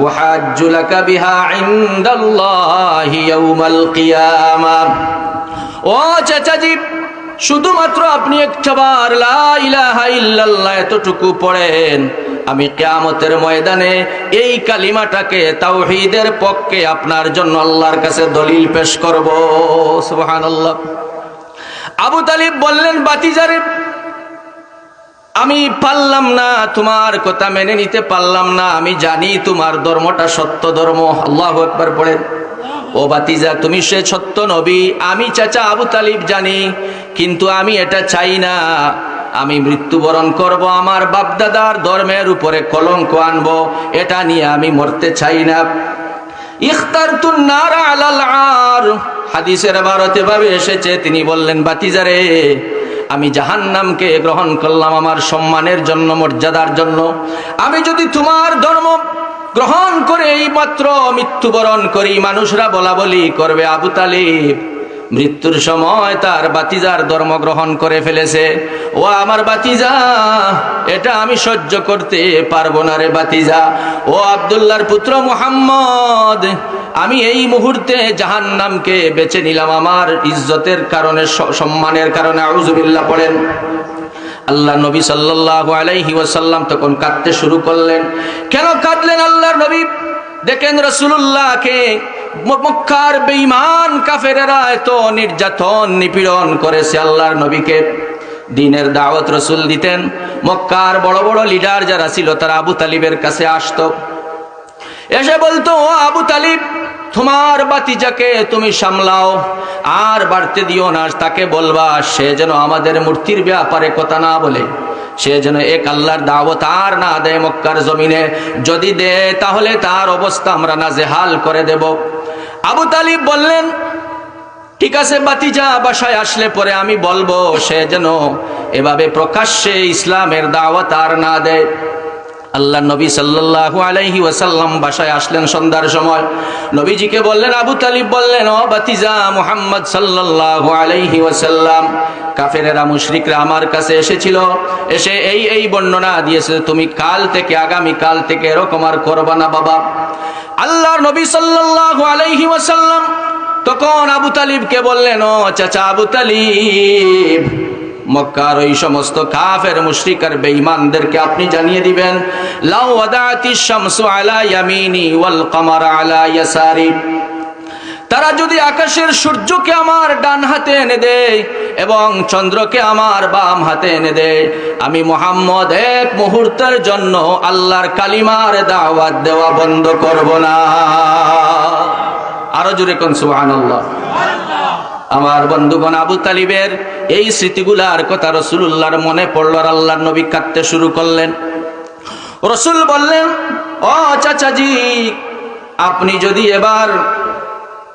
ওয়াহাজ্জু লাকা বিহা ইনদাল্লাহি ইয়াউমাল কিয়ামাহ, ও চাচাজি, শুধুমাত্র আপনি একবার লা ইলাহা ইল্লাল্লাহ এতটুকু পড়েন, আমি কিয়ামতের ময়দানে এই কালিমাটাকে তাওহীদের পক্ষে আপনার জন্য আল্লাহর কাছে দলিল পেশ করব। সুবহানাল্লাহ। আবু তালিব বললেন, বাতিজারে, আমি পারলাম না, তোমার কথা মেনে নিতে পারলাম না, আমি জানি তোমার ধর্মটা সত্য ধর্ম। আল্লাহু আকবার পড়েন। ও বাতিজা, তুমি সে সত্য নবী, আমি চাচা আবু তালিব জানি, কিন্তু আমি এটা চাই না। আমি মৃত্যুবরণ করব, আমার বাপদাদার ধর্মের উপরে কলঙ্ক আনবো, এটা নিয়ে আমি মরতে চাই না। ইখতারতুন নারা আলাল আর, হাদিসের ইবারতে ভাবে এসেছে, তিনি বললেন, বাতিজারে, আমি জাহান্নামকে গ্রহণ করলাম আমার সম্মানের জন্য, মর্যাদার জন্য। আমি যদি তোমার ধর্ম গ্রহণ করে এই মাত্র মৃত্যুবরণ করি, মানুষরা বলা বলি করবে আবু তালিব মৃত্যুর সময় তার বাতিজার ধর্ম গ্রহণ করে ফেলেছে। ও আমার বাতিজা, এটা আমি সহ্য করতে পারবো না রে বাতিজা। ও আব্দুল্লাহর পুত্র মুহাম্মদ, আমি এই মুহূর্তে জাহান্নামকে বেছে নিলাম আমার ইজ্জতের কারণে, সম্মানের কারণে। আউযুবিল্লাহ পড়েন। আল্লাহ নবী সাল্লাল্লাহু আলাইহি ওয়াসাল্লাম তখন কাঁদতে শুরু করলেন। কেন কাঁদলেন আল্লাহর নবী? দেখেন, রাসূলুল্লাহকে মক্কার বেঈমান কাফেরেরা এত নির্যাতন নিপীড়ন করেছে। আল্লাহর নবীকে দ্বীনের দাওয়াত রাসূল দিতেন। মক্কার বড় বড় লিডার যারা ছিল তারা আবু তালিবের কাছে আসতো, এসে বলতো, ও আবু তালিব, তোমার বাতিজাকে তুমি সামলাও, আর বাড়তে দিও না। তাকে বলবা সে যেন আমাদের মূর্তির ব্যাপারে কথা না বলে, সে যেন এক আল্লাহর দাওয়াত আর না দেয় মক্কার জমিনে। যদি দেয় তাহলে তার অবস্থা আমরা নাজেহাল করে দেব। আবু তালিব বললেন, ঠিক আছে বাতিজা, বাসায় আসলে পরে আমি বলবো সে যেন এভাবে প্রকাশ্যে ইসলামের দাওয়াত আর না দেয়। আল্লাহ নবী সাল্লাল্লাহু আলাইহি ওয়াসাল্লাম বাসায় আসলেন সন্ধ্যার সময়। নবীজিকে বললেন, আবু তালিব বললেন, ও বাতিজা মুহাম্মদ সাল্লাল্লাহু আলাইহি ওয়াসাল্লাম, কাফেরেরা মুশরিকরা আমার কাছে এসেছিল, এসে এই বর্ণনা দিয়েছে, তুমি কাল থেকে, আগামী কাল থেকে এরকম আর করবা না বাবা। আল্লাহর নবী সাল্লাল্লাহু আলাইহি ওয়াসাল্লাম তখন আবু তালিবকে বললেন, ও চাচা আবু তালিব, মক্কার ওই সমস্ত কাফের মুশরিক আর বেঈমানদেরকে আপনি জানিয়ে দিবেন, লাউ ওয়াদাতিশ শামসু আলা ইয়ামিনি ওয়াল কমারা আলা ইয়াসারি, তারা যদি আকাশের সূর্যকে আমার ডান হাতে এনে দেয় এবং চন্দ্রকে আমার বাম হাতে এনে দেয়, আমি মুহাম্মদ এক মুহূর্তের জন্য আল্লাহর কালিমার দাওয়াত দেওয়া বন্ধ করব না। আরো জোরে কোন সুবহানাল্লাহ। আমার বন্ধুগণ, আবু তালিবের এই স্মৃতিগুলার কথা রাসূলুল্লাহর মনে পড়ল, আর আল্লাহর নবী কাঁদতে শুরু করলেন। রাসূল বললেন, ও চাচাজি, আপনি যদি এবার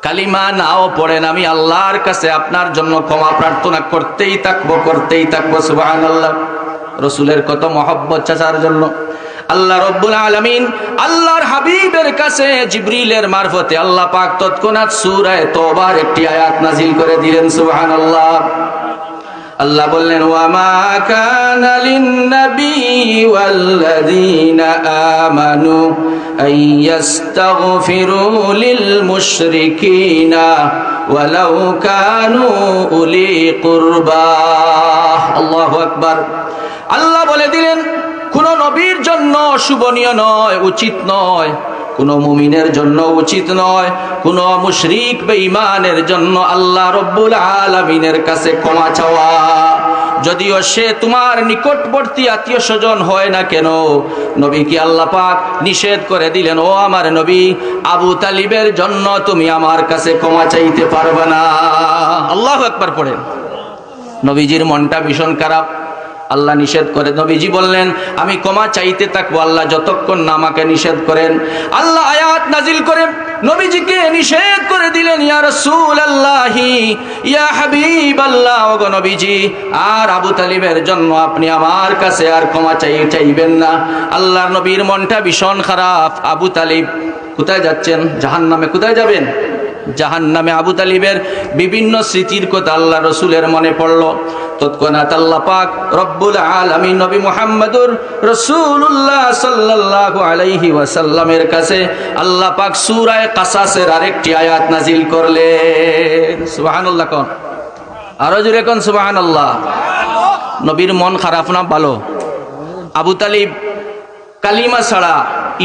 কালিমা নাও পড়েন, আমি আল্লাহর কাছে আপনার জন্য ক্ষমা প্রার্থনা করতেই থাকবো। সুবহানাল্লাহ। রাসূলের কত মহব্বত চাচার জন্য। আল্লাহ রাব্বুল আলামিন আল্লাহর হাবিবের কাছে জিবরিলের মারফতে আল্লাহ পাক তৎক্ষণাৎ সূরা তওবার একটি আয়াত নাযিল করে দিলেন। সুবহানাল্লাহ। আল্লাহ বললেন, ওয়া মা কানা লিন-নবী ওয়াল্লাযীনা আমানু আইয়াস্তাগফিরু লিল মুশরিকিনা ওয়ালাউ কানু উলি কুরবা। আল্লাহু আকবার। আল্লাহ বলে দিলেন, কোন নবীর জন্য শুভনীয় নয়, উচিত নয়, কোন মুমিনের জন্য উচিত নয়, কোন মুশরিক বেঈমানের জন্য আল্লাহ রব্বুল আলামিনের কাছে ক্ষমা চাওয়া, যদিও সে তোমার নিকটবর্তী আত্মীয় স্বজন হয় না কেন। নবী কি আল্লাহ পাক নিষেধ করে দিলেন, ও আমার নবী, আবু তালিবের জন্য তুমি আমার কাছে ক্ষমা চাইতে পারবে না। আল্লাহু আকবার পড়েন। নবীজির মনটা ভীষণ খারাপ। আল্লাহ নিষেধ করে, নবীজি বললেন, আমি ক্ষমা চাইতে থাকবো আল্লাহ যতক্ষণ না আমাকে নিষেধ করেন। আল্লাহ আয়াত নাজিল করে নবীজিকে নিষেধ করে দিলেন, ইয়া রাসূলুল্লাহি, ইয়া হাবিবাল্লাহ, ওগো নবীজি, আর আবু তালিবের জন্য আপনি আমার কাছে আর ক্ষমা চাইবেন না। আল্লাহর নবীর মনটা ভীষণ খারাপ। আবু তালিব কোথায় যাচ্ছেন? জাহান্নামে। কোথায় যাবেন? জাহান্নামে আবু তালিবের বিভিন্ন স্মৃতির কথা আল্লাহ রসুলের মনে পড়ল। তৎক্ষণাৎ আল্লাহ পাক রব্বুল আলামিন নবী মুহাম্মদুর রাসূলুল্লাহ সাল্লাল্লাহু আলাইহি ওয়াসাল্লামের কাছে আল্লাহ পাক সূরা কাসাসের আরেকটি আয়াত নাজিল করলেন। সুবহানাল্লাহ কোন, আরো জোরে কোন সুবহানাল্লাহ। নবীর মন খারাপ না ভালো? আবু তালিব কালিমা ছাড়া,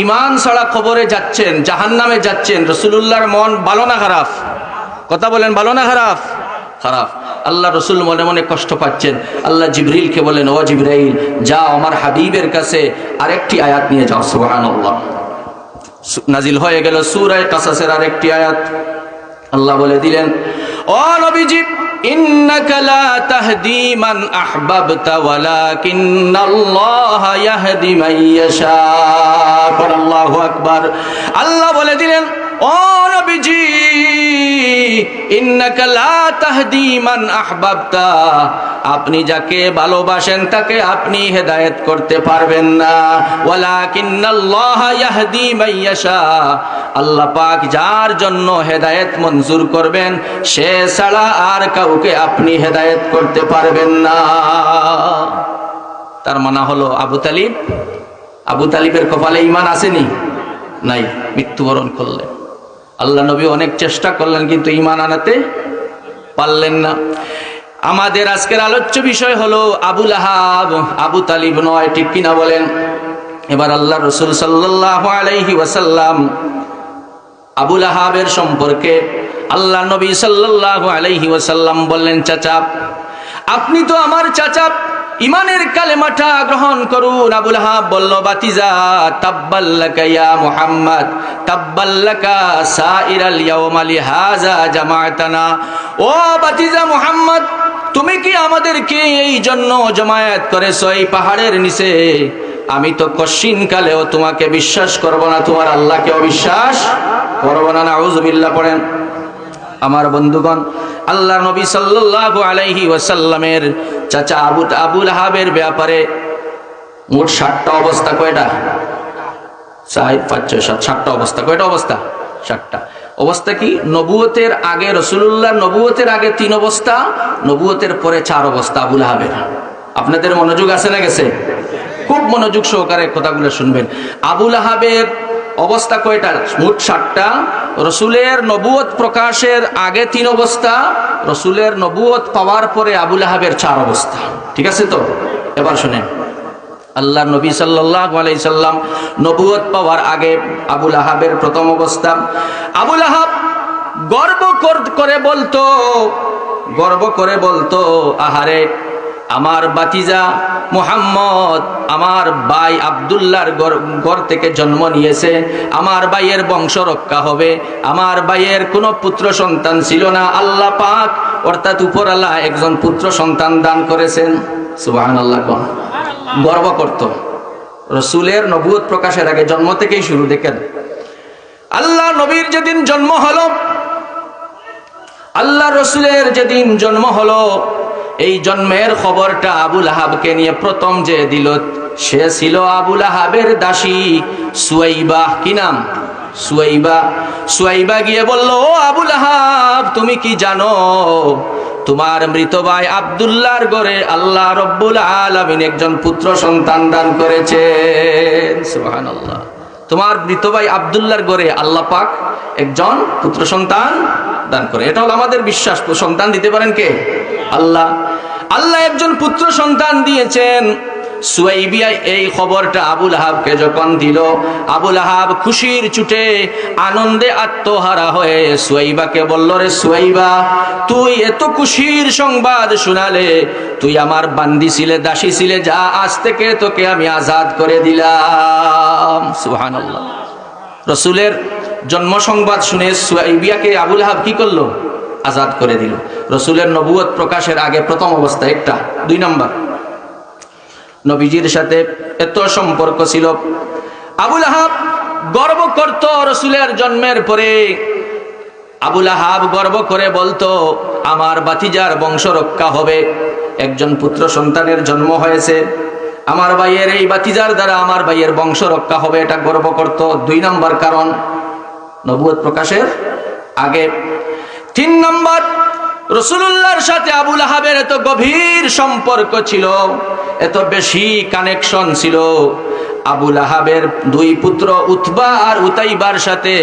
ইমান ছাড়া কবরে যাচ্ছেন, জাহান্নামে যাচ্ছেন, রাসূলুল্লাহর মন ভালো না খারাপ? কথা বলেন, ভালো না খারাপ? খারাপ। আল্লাহ রসুল মনে মনে কষ্ট পাচ্ছেন। আল্লাহ জিবরিলকে বলেন, ও জিবরাইল, যাও আমার হাবিবের কাছে আরেকটি আয়াত নিয়ে যাও। সুবহানাল্লাহ। নাজিল হয়ে গেল সূরা কাসাসের আরেকটি আয়াত। আল্লাহ বলে দিলেন, ও নবীজি, ইন্নাকা লা তাহদি মান আহবাবতা ওয়ালাকিন্নাল্লাহা ইয়াহদি মান ইয়াশা। আল্লাহু আকবার। আল্লাহ বলে দিলেন, ও নবীজি, ইন্নাকা লা তাহদি মান আহবাবতা, আপনি যাকে ভালোবাসেন তাকে আপনি হেদায়েত করতে পারবেন না। ওয়ালাকিন্নাল্লাহা ইয়াহদি মান ইয়াশা, আল্লাহ পাক যার জন্য হেদায়েত মঞ্জুর করবেন সে ছাড়া আর কাউকে আপনি হেদায়েত করতে পারবেন না। তার মানে হলো আবু তালিবের কপালে ঈমান আসেনি? নাই, মৃত্যুবরণ করলেন। আল্লাহ নবী অনেক চেষ্টা করলেন কিন্তু ঈমান আনাতে পারলেন না। আমাদের আজকের আলোচ্য বিষয় হলো আবু লাহাব, আবু তালিব নয়, ঠিক কিনা বলেন? এবার আল্লাহ রাসূল সাল্লাল্লাহু আলাইহি ওয়াসাল্লাম আবু লাহাবের সম্পর্কে আল্লাহ নবী সাল্লাল্লাহু আলাইহি ওয়াসাল্লাম বললেন, চাচা, আপনি তো আমার চাচা, ইমানের কালেমাটা গ্রহণ করুন। আবু লাহাব বলল, বাতিজা, তাব্বাল্লাকা ইয়া মুহাম্মদ, তাব্বাল্লাকা সাইরাল ইয়াওমা লিহাযা জামাআতানা। ও বাতিজা মুহাম্মদ, তুমি কি আমাদেরকে এই জন্য জমায়েত করেছো এই পাহাড়ের নিচে? আমি তো কশিন কালেও তোমাকে বিশ্বাস করব না, তোমার আল্লাহকে অবিশ্বাস করব না। নাউযুবিল্লাহ পড়েন। আমার বন্ধুগণ, আল্লাহর নবী সাল্লাল্লাহু আলাইহি ওয়াসাল্লামের চাচা আবু লাহাবের ব্যাপারে মোট 7টা অবস্থা। কয়টা? 4, 5, 6, 7, 7টা অবস্থা। কয়টা অবস্থা? 7টা অবস্থা। কি? নবুয়তের আগে, রাসূলুল্লাহ নবুয়তের আগে 3 অবস্থা, নবুয়তের পরে 4 অবস্থা আবু লাহাবের। আপনাদের মনোযোগ আছে না গেছে? খুব মনোযোগ সহকারে কথাগুলো শুনবেন। আবু লাহাবের অবস্থা কয়টা? মোট 7টা। রসুলের নবুয়ত প্রকাশের আগে 3 অবস্থা, রসুলের নবুয়ত পাওয়ার পরে আবু লাহাবের 4 অবস্থা। ঠিক আছে তো? এবার শুনেন, আল্লাহ নবী সাল্লাল্লাহু আলাইহি সাল্লাম নবুয়ত পাওয়ার আগে আবু লাহাবের প্রথম অবস্থা, আবু লাহাব গর্ব করে বলতো, আহারে, আমার বাতিজা মুহাম্মদ আমার ভাই আব্দুল্লাহর ঘর থেকে জন্ম নিয়েছে, আমার ভাইয়ের বংশ রক্ষা হবে। আমার ভাইয়ের কোনো পুত্র সন্তান ছিল না, আল্লাহ পাক অর্থাৎ উপর আল্লাহ একজন পুত্র সন্তান দান করেছেন। সুবহানাল্লাহ। গর্ব করত। রসুলের নবুয়ত প্রকাশের আগে, জন্ম থেকেই শুরু। দেখেন, আল্লাহ নবীর যেদিন জন্ম হলো, আল্লাহ রসুলের যেদিন জন্ম হলো, এই জন্মের খবরটা আবু লাহাবকে নিয়ে প্রথম যে দিল সে ছিল আবু লাহাবের দাসী সুয়াইবা। কি নাম? সুয়াইবা। সুয়াইবা গিয়ে বলল, ও আবু লাহাব, তুমি কি জানো তোমার মৃত ভাই আব্দুল্লাহর ঘরে আল্লাহ রব্বুল আলামিন একজন পুত্র সন্তান দান করেছেন। সুবহানাল্লাহ। তোমার মৃত ভাই আব্দুল্লাহর ঘরে আল্লাহ পাক একজন পুত্র সন্তান দান করে। এটা হলো আমাদের বিশ্বাস। সন্তান দিতে পারেন কে? আল্লাহ। আল্লাহ একজন পুত্র সন্তান দিয়েছেন। সুয়াইবিয়া এই খবরটা আবু লাহাবকে যখন দিল, আবু লাহাব খুশির চুটে আনন্দে আত্মহারা হয়ে সুয়াইবাকে বলল, রে সুয়াইবা, তুই এত খুশির সংবাদ শোনালে, তুই আমার বান্দি ছিলে, দাসী ছিলে, যা আজ থেকে তোকে আমি আজাদ করে দিলাম। সুবহানাল্লাহ। রসুলের জন্ম সংবাদ শুনে সুয়াইবিয়াকে আবু লাহাব কি করলো? আজাদ করে দিল। রসুলের নবুয়ত প্রকাশের আগে প্রথম অবস্থা একটা। 2 নম্বর, নবীজির সাথে এত সম্পর্ক ছিল। আবু লাহাব গর্ব করত রসুলের জন্মের পরে। আবু লাহাব গর্ব করে বলতো, আমার ভাতিজার বংশ রক্ষা হবে, একজন পুত্র সন্তানের জন্ম হয়েছে, আমার ভাইয়ের এই ভাতিজার দ্বারা আমার ভাইয়ের বংশ রক্ষা হবে, এটা গর্ব করত। 2 নম্বর কারণ, নবুয়ত প্রকাশের আগে তিন নম্বর, রাসূলুল্লাহর সাথে আবু লাহাবের এত গভীর সম্পর্ক ছিল, এত বেশি কানেকশন ছিল। আবু লাহাবের দুই পুত্র উতবা আর উতাইবার সাথে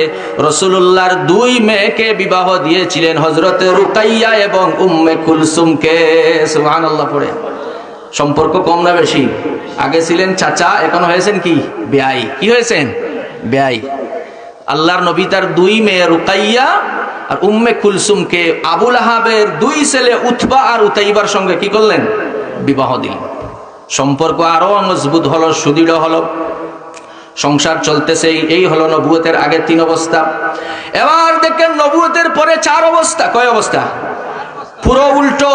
রাসূলুল্লাহর দুই মেয়েকে বিবাহ দিয়েছিলেন, হযরতে রুকাইয়া এবং উম্মে কুলসুমকে। সুবহানাল্লাহ পড়ে। সম্পর্ক কম না বেশি? আগে ছিলেন চাচা, এখন হয়েছেন কি? বেয়াই। কি হয়েছেন? বেয়াই। আল্লাহর নবী তার দুই মেয়ে রুকাইয়া আর উম্মে কুলসুমকে আবু লাহাবের দুই ছেলে উতবা আর উতাইবার সঙ্গে কি করলেন? বিবাহ দিলেন। সম্পর্ক আরো মজবুত হলো, সুদৃঢ় হলো, সংসার চলতেছে। এই হলো নবুয়তের আগে তিন অবস্থা। এবার দেখেন নবুয়তের পরে চার অবস্থা। কয় অবস্থা? পুরো উল্টো।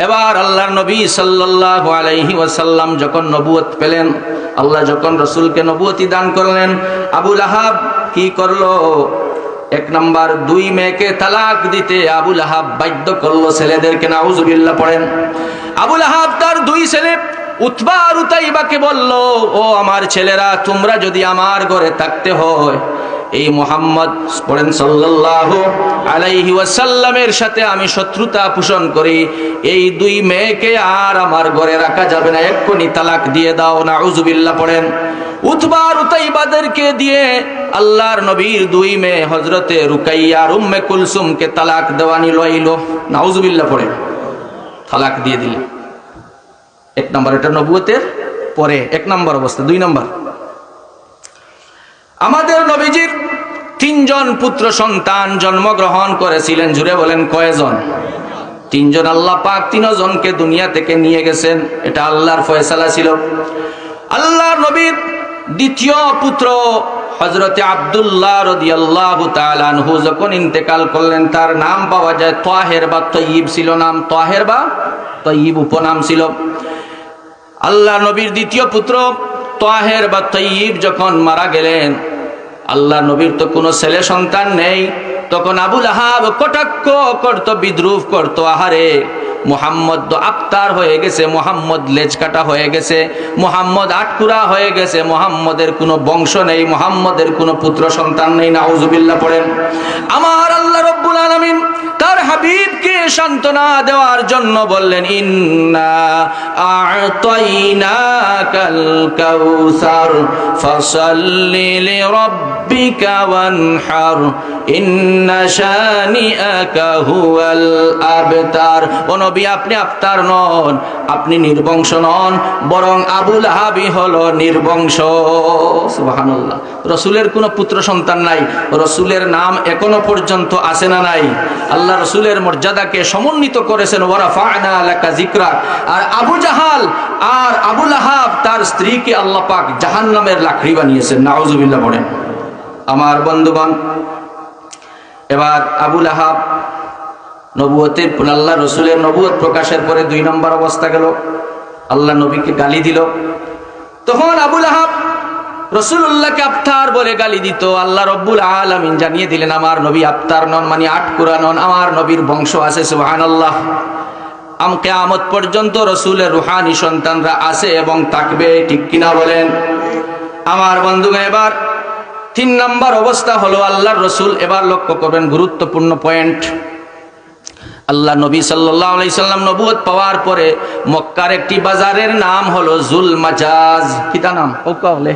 এবার আল্লাহর নবী সাল্লাল্লাহু আলাইহি ওয়াসাল্লাম যখন নবুয়ত পেলেন, আল্লাহ যখন রাসূলকে নবুয়তি দান করলেন, আবু লাহাব কি করলো? এক নাম্বার, দুই মেয়েকে তালাক দিতে আবু লাহাব বাধ্য করলো ছেলেদেরকে। নাউজুবিল্লাহ পড়েন। আবু লাহাব তার দুই ছেলে উতবা আর উতাইবাকে বলল, ও আমার ছেলেরা, তোমরা যদি আমার ঘরে থাকতে হয়, এই মুহাম্মদ পড়েন সাল্লাল্লাহু আলাইহি ওয়াসাল্লামের সাথে আমি শত্রুতা পোষণ করি, এই দুই মেয়েকে আর আমার ঘরে রাখা যাবে না, এক্ষুনি তালাক দিয়ে দাও। নাউজুবিল্লাহ পড়েন। উতবা আর উতাইবাদেরকে দিয়ে আল্লাহর নবীর দুই মেয়ে হযরতে রুকাইয়া আর উম্মে কুলসুমকে তালাক দেওয়ানি লইল। নাউজুবিল্লাহ পড়েন। তালাক দিয়ে দিলেন। এক নম্বর, এটা নবুয়তের পরে এক নম্বর অবস্থা। দুই নম্বর, আমাদের নবীজির তিনজন পুত্র সন্তান জন্মগ্রহণ করেছিলেন। জুড়ে বলেন কয়জন? তিনজন। আল্লাহ পাক তিনজনকে দুনিয়া থেকে নিয়ে গেছেন, এটা আল্লাহর ফয়সালা ছিল। আল্লাহর নবীর দ্বিতীয় পুত্র হযরতে আব্দুল্লাহ রাদিয়াল্লাহু তাআলা আনহু যখন ইন্তেকাল করলেন, তার নাম পাওয়া যায় তাহের বা তয়্যিব ছিল নাম। তাহের বা তয়্যিব উপনাম ছিল। আল্লাহ নবীর দ্বিতীয় পুত্র তাহের বা তয়্যিব যখন মারা গেলেন, আল্লাহ নবীর তো কোনো ছেলে সন্তান নেই, তখন আবু লাহাব কটাক্ষ করত, বিদ্রুপ করত, আহারে মুহাম্মদ তো আফতার হয়ে গেছে, মুহাম্মদ লেজ কাটা হয়ে গেছে, মুহাম্মদ আটকুরা হয়ে গেছে, মুহাম্মদের কোনো বংশ নেই, মুহাম্মদের কোনো পুত্র সন্তান নেই। নাউজুবিল্লাহ পড়েন। আমার আল্লাহ রব্বুল আলামিন তার হাবিবকে সান্ত্বনা দেওয়ার জন্য বললেন, ইন্না আ'তাইনাকাল কাউসার ফাসাল্লি লিরাব্বিকা ওয়ানহার ইন্না শানিআকা হুয়াল আবতার। ও নবী, আপনি আফতার নন, আপনি নির্বংশ নন, বরং আবু লাহাবই হলো নির্বংশ। সুবহানাল্লাহ। রাসূলের কোনো পুত্র সন্তান নাই, রাসূলের নাম এখনো পর্যন্ত আছে না নাই? আল্লাহ রাসূলের মর্যাদাকে সমুন্নীত করেছেন, ওয়ারাফা'না লাকা যিকরাক। আর আবু জাহাল আর আবু লাহাব তার স্ত্রীকে আল্লাহ পাক জাহান্নামের লাকড়ি বানিয়েছেন। নাউজুবিল্লাহ পড়েন। আমার বন্ধুগণ, এবার আবু লাহাব নবুয়তের আল্লাহ রসুলের নবুয়ত প্রকাশের পরে দুই নম্বর অবস্থা গেল, আল্লাহ নবীকে গালি দিল। তখন আবু লাহাব রাসূলুল্লাহকে আফতার বলে গালি দিত। আল্লাহ রব্বুল আলামিন জানিয়ে দিলেন, আমার নবী আফতার নন, মানে আটকুরা নন, আমার নবীর বংশ আছে। সুবহানাল্লাহ। কিয়ামত পর্যন্ত রাসূলের রূহানি সন্তানরা আছে এবং থাকবে। ঠিক কিনা বলেন? আমার বন্ধুগণ, এবার তিন নম্বর অবস্থা হলো আল্লাহর রসুল। এবার লক্ষ্য করবেন গুরুত্বপূর্ণ পয়েন্ট। আল্লাহ নবী সাল্লাল্লাহু আলাইহি সাল্লাম নবুয়ত পাওয়ার পরে মক্কার একটি বাজারের নাম হলো জুল মাজাজ। কিতা নাম? হোক্কা বলে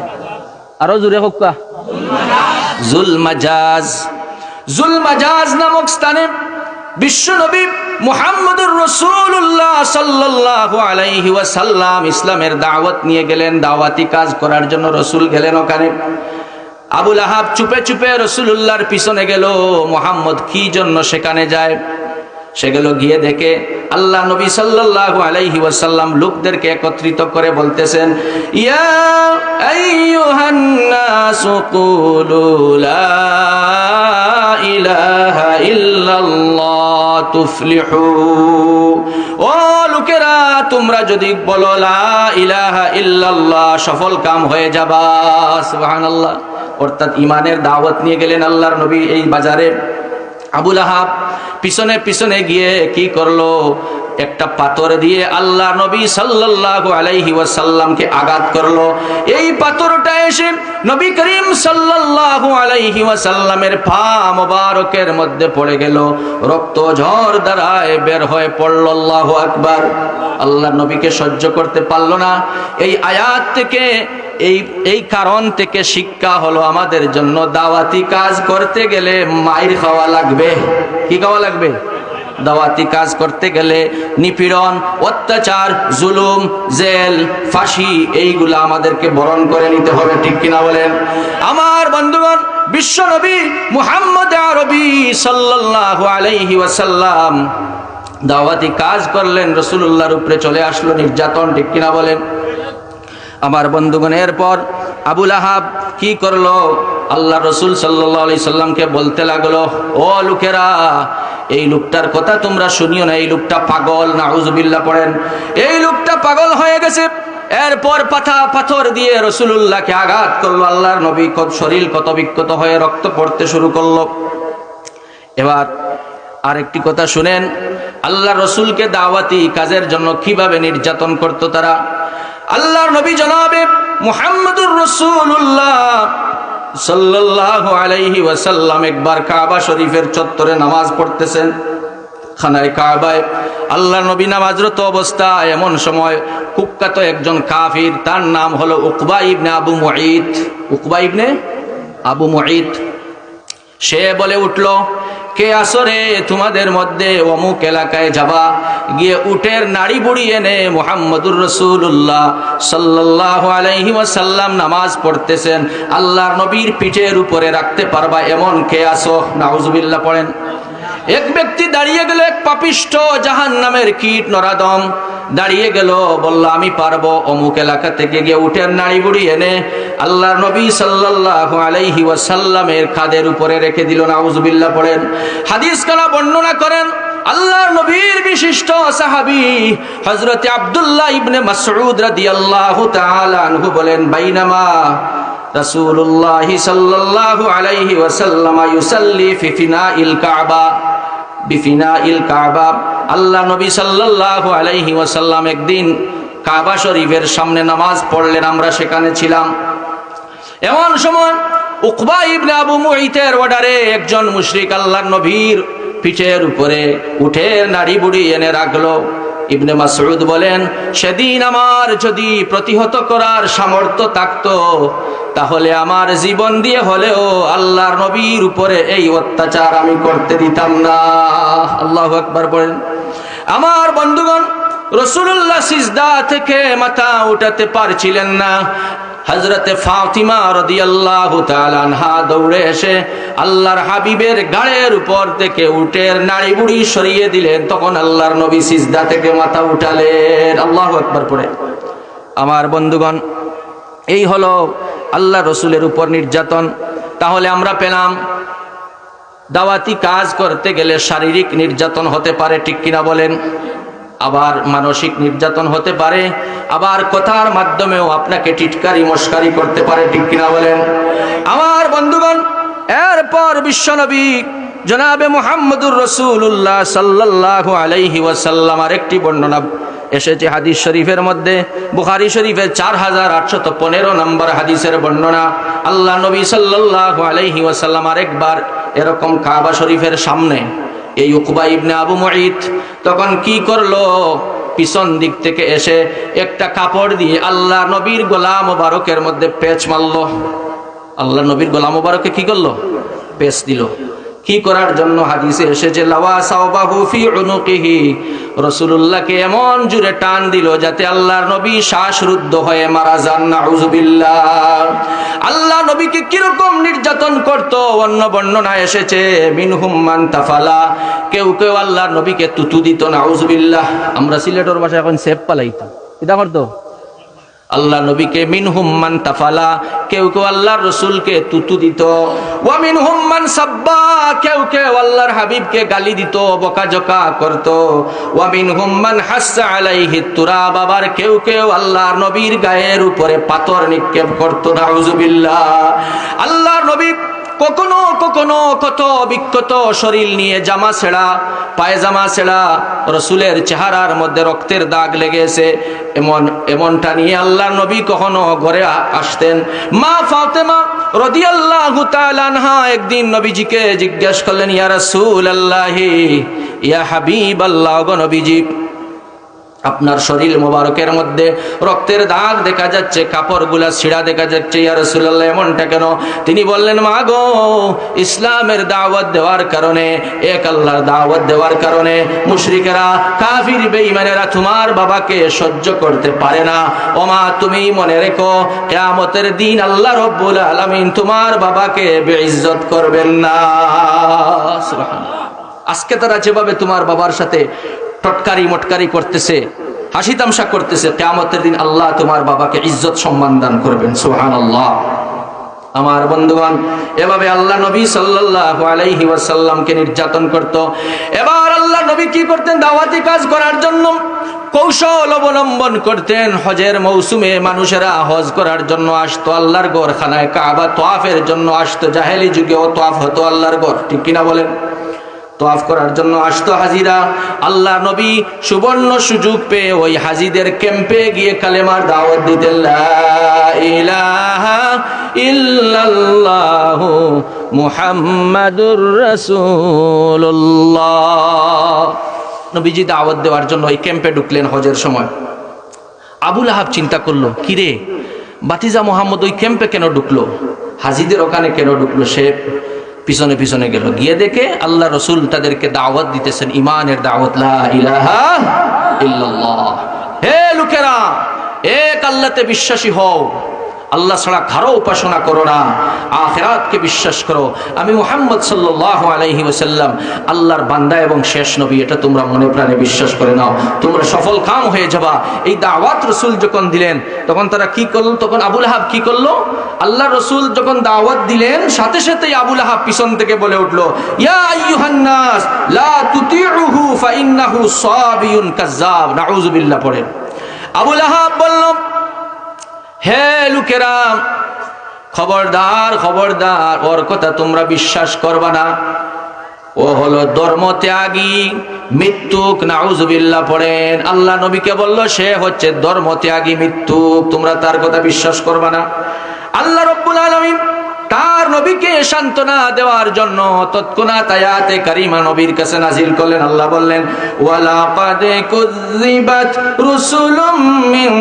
আরো জোরে হোক্কা। জুল মাজাজ। জুল মাজাজ নামক স্থানে বিশ্ব নবী মুহাম্মদুর রাসূলুল্লাহ সাল্লাল্লাহু আলাইহি ওয়াসাল্লাম ইসলামের দাওয়াত নিয়ে গেলেন। দাওয়াতি কাজ করার জন্য রাসূল গেলেন ওখানে। আবু লাহাব চুপে চুপে রাসূলুল্লাহর পিছনে গেল। মুহাম্মদ কি জন্য সেখানে যায়? সে গেল, গিয়ে দেখে আল্লাহ নবী সাল্লাল্লাহু আলাইহি ওয়াসাল্লাম লোকদেরকে একত্রিত করে বলতেছেন, ইয়া আইয়ুহান নাসু কুলু লা ইলাহা ইল্লাল্লাহ তুফলিহু। ও লোকেরা, তোমরা যদি বলো লা ইলাহা ইল্লাল্লাহ, সফল কাম হয়ে যাবা। সুবহানাল্লাহ। অর্থাৎ ঈমানের দাওয়াত নিয়ে গেলেন আল্লাহর নবী এই বাজারে। আবু লাহাব পিছনে পিছনে গিয়ে কি করলো? একটা পাথর দিয়ে আল্লাহ নবী সাল্লাল্লাহু আলাইহি ওয়াসাল্লামকে আঘাত করলো। এই পাথরটা এসে এসে নবী করিম সাল্লাল্লাহু আলাইহি ওয়াসাল্লামের পা মোবারকের মধ্যে পড়ে গেল, রক্ত ঝড় দ্বারায় বের হয়ে পড়ল। আল্লাহু আকবার। আল্লাহ নবীকে সহ্য করতে পারল না। এই আয়াত থেকে এই কারণ থেকে শিক্ষা হলো আমাদের জন্য, দাওয়াতি কাজ করতে গেলে মাইর খাওয়া লাগবে। কি খাওয়া লাগবে? দাওয়াতি কাজ করতে গেলে নিপীড়ন, অত্যাচার, জুলুম, জেল, ফাঁসি এইগুলা আমাদেরকে বরণ করে নিতে হবে। ঠিক কিনা বলেন? আমার বন্ধুগণ, বিশ্ব নবী মুহাম্মদ আরবি সাল্লাল্লাহু আলাইহি ওয়াসাল্লাম দাওয়াতি কাজ করলেন, রাসূলুল্লাহর উপরে চলে আসলো নির্যাতন। ঠিক কিনা বলেন? আমার বন্ধুগণ, এরপর আবুল আহাব কি করলো? আল্লাহ রসুল সাল্লাল্লাহু আলাইহি সাল্লামকে বলতে লাগলো, ও লোকেরা, এই লোকটার কথা তোমরা শুনিও না, এই লোকটা পাগল। নাউজুবিল্লাহ পড়েন। এই লোকটা পাগল হয়ে গেছে। এরপর পাথর দিয়ে রসুলুল্লাহকে আঘাত করলো। আল্লাহর নবী শরীর কত বিক্ষত হয়ে রক্ত পড়তে শুরু করলো। এবার আরেকটি কথা শুনেন, আল্লাহ রসুলকে দাওয়াতি কাজের জন্য কিভাবে নির্যাতন করতো তারা। আল্লাহর নবী জনাবে মুহাম্মদুর রাসূলুল্লাহ সাল্লাল্লাহু আলাইহি ওয়াসাল্লাম একবার কাবা শরীফের চত্বরে নামাজ পড়তেছেন, খানায় কাবায়। আল্লাহর নবী নামাজরত অবস্থায় এমন সময় কুখ্যাত একজন কাফির, তার নাম হলো উকবা ইবনে আবু মুঈত। উকবা ইবনে আবু মুঈত সে বলে উঠল, কে আসরে তোমাদের মধ্যে অমুক এলাকায় যাবা, গিয়ে উটের নাড়ি বুড়ি এনে মুহাম্মদুর রাসূলুল্লাহ সাল্লাল্লাহু আলাইহি ওয়াসাল্লাম নামাজ পড়তেছেন, আল্লাহর নবীর পিঠের উপরে রাখতে পারবা, এমন কে আসো? নাউজুবিল্লাহ পড়েন। এক ব্যক্তি দাঁড়িয়ে গেল, এক পাপিষ্ঠ জাহান্নামের কীট নরাদম দাঁড়িয়ে গেল, বলল আমি পারবো। অমুক এলাকা থেকে গিয়ে উটের নাড়ি বুড়ি এনে আল্লাহর নবী সাল্লাল্লাহু আলাইহি ওয়াসাল্লামের কাঁধের উপরে রেখে দিল। নাউজুবিল্লাহ পড়েন। হাদিস কালা বর্ণনা করেন, আল্লাহর নবীর বিশিষ্ট সাহাবী হযরত আব্দুল্লাহ ইবনে মাসউদ রাদিয়াল্লাহু তাআলা আনহু বলেন, বাইনামা রাসূলুল্লাহ সাল্লাল্লাহু আলাইহি ওয়াসাল্লাম ইউসাল্লি ফি ফিনাইল কাবা বিফিনাইল কাবা। আল্লাহ নবী সাল্লাল্লাহু আলাইহি ওয়াসাল্লাম একদিন কাবা শরীফের সামনে নামাজ পড়লেন, আমরা সেখানে ছিলাম। এমন সময় উকবা ইবনে আবু মুঈতের অর্ডারে একজন মুশরিক আল্লাহর নবীর পিঠের উপরে উটের নাড়ি বুড়ি এনে রাখলো। ইবনে মাসউদ বলেন, সেদিন আমার যদি প্রতিহত করার সামর্থ্য থাকতো, তাহলে আমার জীবন দিয়ে হলেও আল্লাহর নবীর উপরে এই অত্যাচার আমি করতে দিতাম না। আল্লাহু আকবার বলেন। আমার বন্ধুগণ, রাসূলুল্লাহ সিজদা থেকে মাথা উঠাতে পারছিলেন না। হযরতে ফাতিমা রাদিয়াল্লাহু তাআলা আনহা দৌড়ে এসে আল্লাহর হাবিবের গাড়ের উপর থেকে উটের নাড়ি বুড়ি সরিয়ে দিলেন। তখন আল্লাহর নবী সিজদা থেকে মাথা উঠালেন। আল্লাহু আকবার পড়ে। আমার বন্ধুগণ, এই হলো আল্লাহ রসুলের উপর নির্যাতন। তাহলে আমরা পেলাম, দাওয়াতি কাজ করতে গেলে শারীরিক নির্যাতন হতে পারে। ঠিক কিনা বলেন? আবার মানসিক নির্যাতন হতে পারে, আবার কথার মাধ্যমেও আপনাকে টিটকারি মস্কারি করতে পারে। ঠিক কিনা বলেন? আমার বন্ধুগণ, এরপর বিশ্বনবী জনাবে মুহাম্মদুর রাসূলুল্লাহ সাল্লাল্লাহু আলাইহি ওয়াসাল্লাম আরেকটি বর্ণনা এসেছে হাদিস শরীফের মধ্যে, বুখারী শরীফের 4815 নম্বর হাদিসের বর্ণনা। আল্লাহ নবী সাল্লাল্লাহু আলাইহি ওয়াসাল্লাম আরেকবার এরকম কাবা শরীফের সামনে এই উকবা ইবনে আবু মুঈত তখন কি করলো, পিছন দিক থেকে এসে একটা কাপড় দিয়ে আল্লাহ নবীর গলা মোবারকের মধ্যে পেঁচ মারলো। আল্লাহ নবীর গলা মোবারকে কি করলো? পেঁচ দিল। কি করার জন্য? হাদিসে এসেছে লাওয়া সাওবাহু ফি উনুকিহি, রাসূলুল্লাহকে এমন জোরে টান দিল যাতে আল্লাহর নবী শ্বাসরুদ্ধ হয়ে মারা যান। নাউজুবিল্লাহ। আল্লাহ নবীকে কিরকম নির্যাতন করত অন্য বর্ণনা এসেছে, মিনহুম মান তাফালা, কেউ কেউ আল্লাহর নবীকে তুতু দিত। নাউজুবিল্লাহ। আমরা সিলেটের ভাষায় এখন সেপ পালাইতাম, এটা করতো আল্লাহ নবীকে। মিনহুম মান তাফালা, কেউ কেউ আল্লাহর রাসূলকে তুতু দিত। ওয়া মিনহুম মান সাব্বা, কেউ কেউ আল্লাহর হাবিবকে গালি দিত, বকাঝকা করত। ওয়া মিনহুম মান হাসসা আলাইহি তুরাব, আবার কেউ কেউ আল্লাহর নবীর গায়ের উপরে পাথর নিক্ষেপ করত। নাউজুবিল্লাহ। আল্লাহর নবী কখনো কখনো কত বিক্ষত শরীর নিয়ে জামা ছেঁড়া, পায়জামা ছেঁড়া, রসুলের চেহারার মধ্যে রক্তের দাগ লেগেছে, এমনটা নিয়ে আল্লাহর নবী কখনো ঘরে আসতেন। মা ফাতেমা রাদিয়াল্লাহু তাআলা আনহা একদিন নবীজিকে জিজ্ঞেস করলেন, ইয়া রাসূলুল্লাহ, ইয়া হাবিবাল্লাহ, গো নবীজি, আপনার শরীর মোবারকের মধ্যে রক্তের দাগ দেখা যাচ্ছে, কাপড়গুলা ছিঁড়া দেখা যাচ্ছে, ইয়া রাসূলুল্লাহ এমনটা কেন? তিনি বললেন, মা গো, ইসলামের দাওয়াত দেওয়ার কারণে, এক আল্লাহর দাওয়াত দেওয়ার কারণে মুশরিকেরা, কাফির বেঈমানেরা তোমার বাবাকে সহ্য করতে পারে না। ও মা, তুমি মনে রেখো, কিয়ামতের দিন আল্লাহ রাব্বুল আলামিন তোমার বাবাকে বেইজ্জত করবেন না। সুবহানাল্লাহ। আজকে তারা যেভাবে তোমার বাবার সাথে টটকারি মটকারি করতেছে, হাসি তামসা করতেছে, কিয়ামতের দিন আল্লাহ তোমার বাবাকে ইজ্জত সম্মান দান করবেন। সুবহানাল্লাহ। আমার বন্ধুগণ, এভাবে আল্লাহ নবী সাল্লাল্লাহু আলাইহি ওয়াসাল্লামকে নির্যাতন করত। এবার আল্লাহ নবী কি করতেন? দাওয়াতি কাজ করার জন্য কৌশল অবলম্বন করতেন। হজের মৌসুমে মানুষেরা হজ করার জন্য আসতো, আল্লাহর ঘরখানায় কাবা তওয়াফের জন্য আসতো। জাহেলি যুগেও তওয়াফ হতো আল্লাহর ঘর, ঠিক কিনা বলেন? তওয়াফ করার জন্য আসতো হাজিরা। আল্লাহ নবী সুবর্ণ সুযোগ পেয়ে ওই হাজিদের ক্যাম্পে গিয়ে কালেমার দাওয়াত দিতেন, লা ইলাহা ইল্লাল্লাহু মুহাম্মাদুর রাসূলুল্লাহ। নবীজি দাওয়াত দেওয়ার জন্য ওই ক্যাম্পে ঢুকলেন হজের সময়। আবু লাহাব চিন্তা করলো, কিরে বাতিজা মুহাম্মদ ওই ক্যাম্পে কেন ঢুকলো, হাজিদের ওখানে কেন ঢুকলো? সে পিছনে পিছনে গেল, গিয়ে দেখে আল্লাহ রসুল তাদেরকে দাওয়াত দিতেছেন, ইমানের দাওয়াত, লা ইলাহা ইল্লাল্লাহ। হে লোকেরা, এক আল্লাহতে বিশ্বাসী হও, আল্লাহ ছাড়া কারো উপাসনা করো না, আখিরাতকে বিশ্বাস করো, আমি মুহাম্মদ সাল্লাল্লাহু আলাইহি ওয়াসাল্লাম আল্লাহর বান্দা এবং শেষ নবী, এটা তোমরা মনে প্রাণে বিশ্বাস করে নাও, তোমরা সফল কাম হয়ে যাবা। এই দাওয়াত রসুল যখন দিলেন তখন তারা কি করলো? তখন আবু লাহাব কি করলো? আল্লাহ রসুল যখন দাওয়াত দিলেন সাথে সাথেই আবু লাহাব পিছন থেকে বলে উঠলো, ইয়া আইয়ুহান নাস লা তুতিউহু ফাইন্নাহু সাবিয়ুন কাযাব। নাউযুবিল্লাহ পড়েন। আবু লাহাব বলল, হে লোকেরা, খবরদার খবরদার, ওর কথা তোমরা বিশ্বাস করবা না, ও হলো ধর্মত্যাগী, মৃত্যুক। নাউযুবিল্লাহ পড়েন। আল্লাহ নবীকে বলল সে হচ্ছে ধর্মত্যাগী, মৃত্যুক, তোমরা তার কথা বিশ্বাস করবা না। আল্লাহ রাব্বুল আলামিন তার নবীকে সান্ত্বনা দেওয়ার জন্য তৎক্ষণাৎ আয়াতে কারিমা নবীর কাছে নাজিল করলেন। আল্লাহ বললেন, ওয়ালাকাদ কুযযিবাত রুসুলুম মিন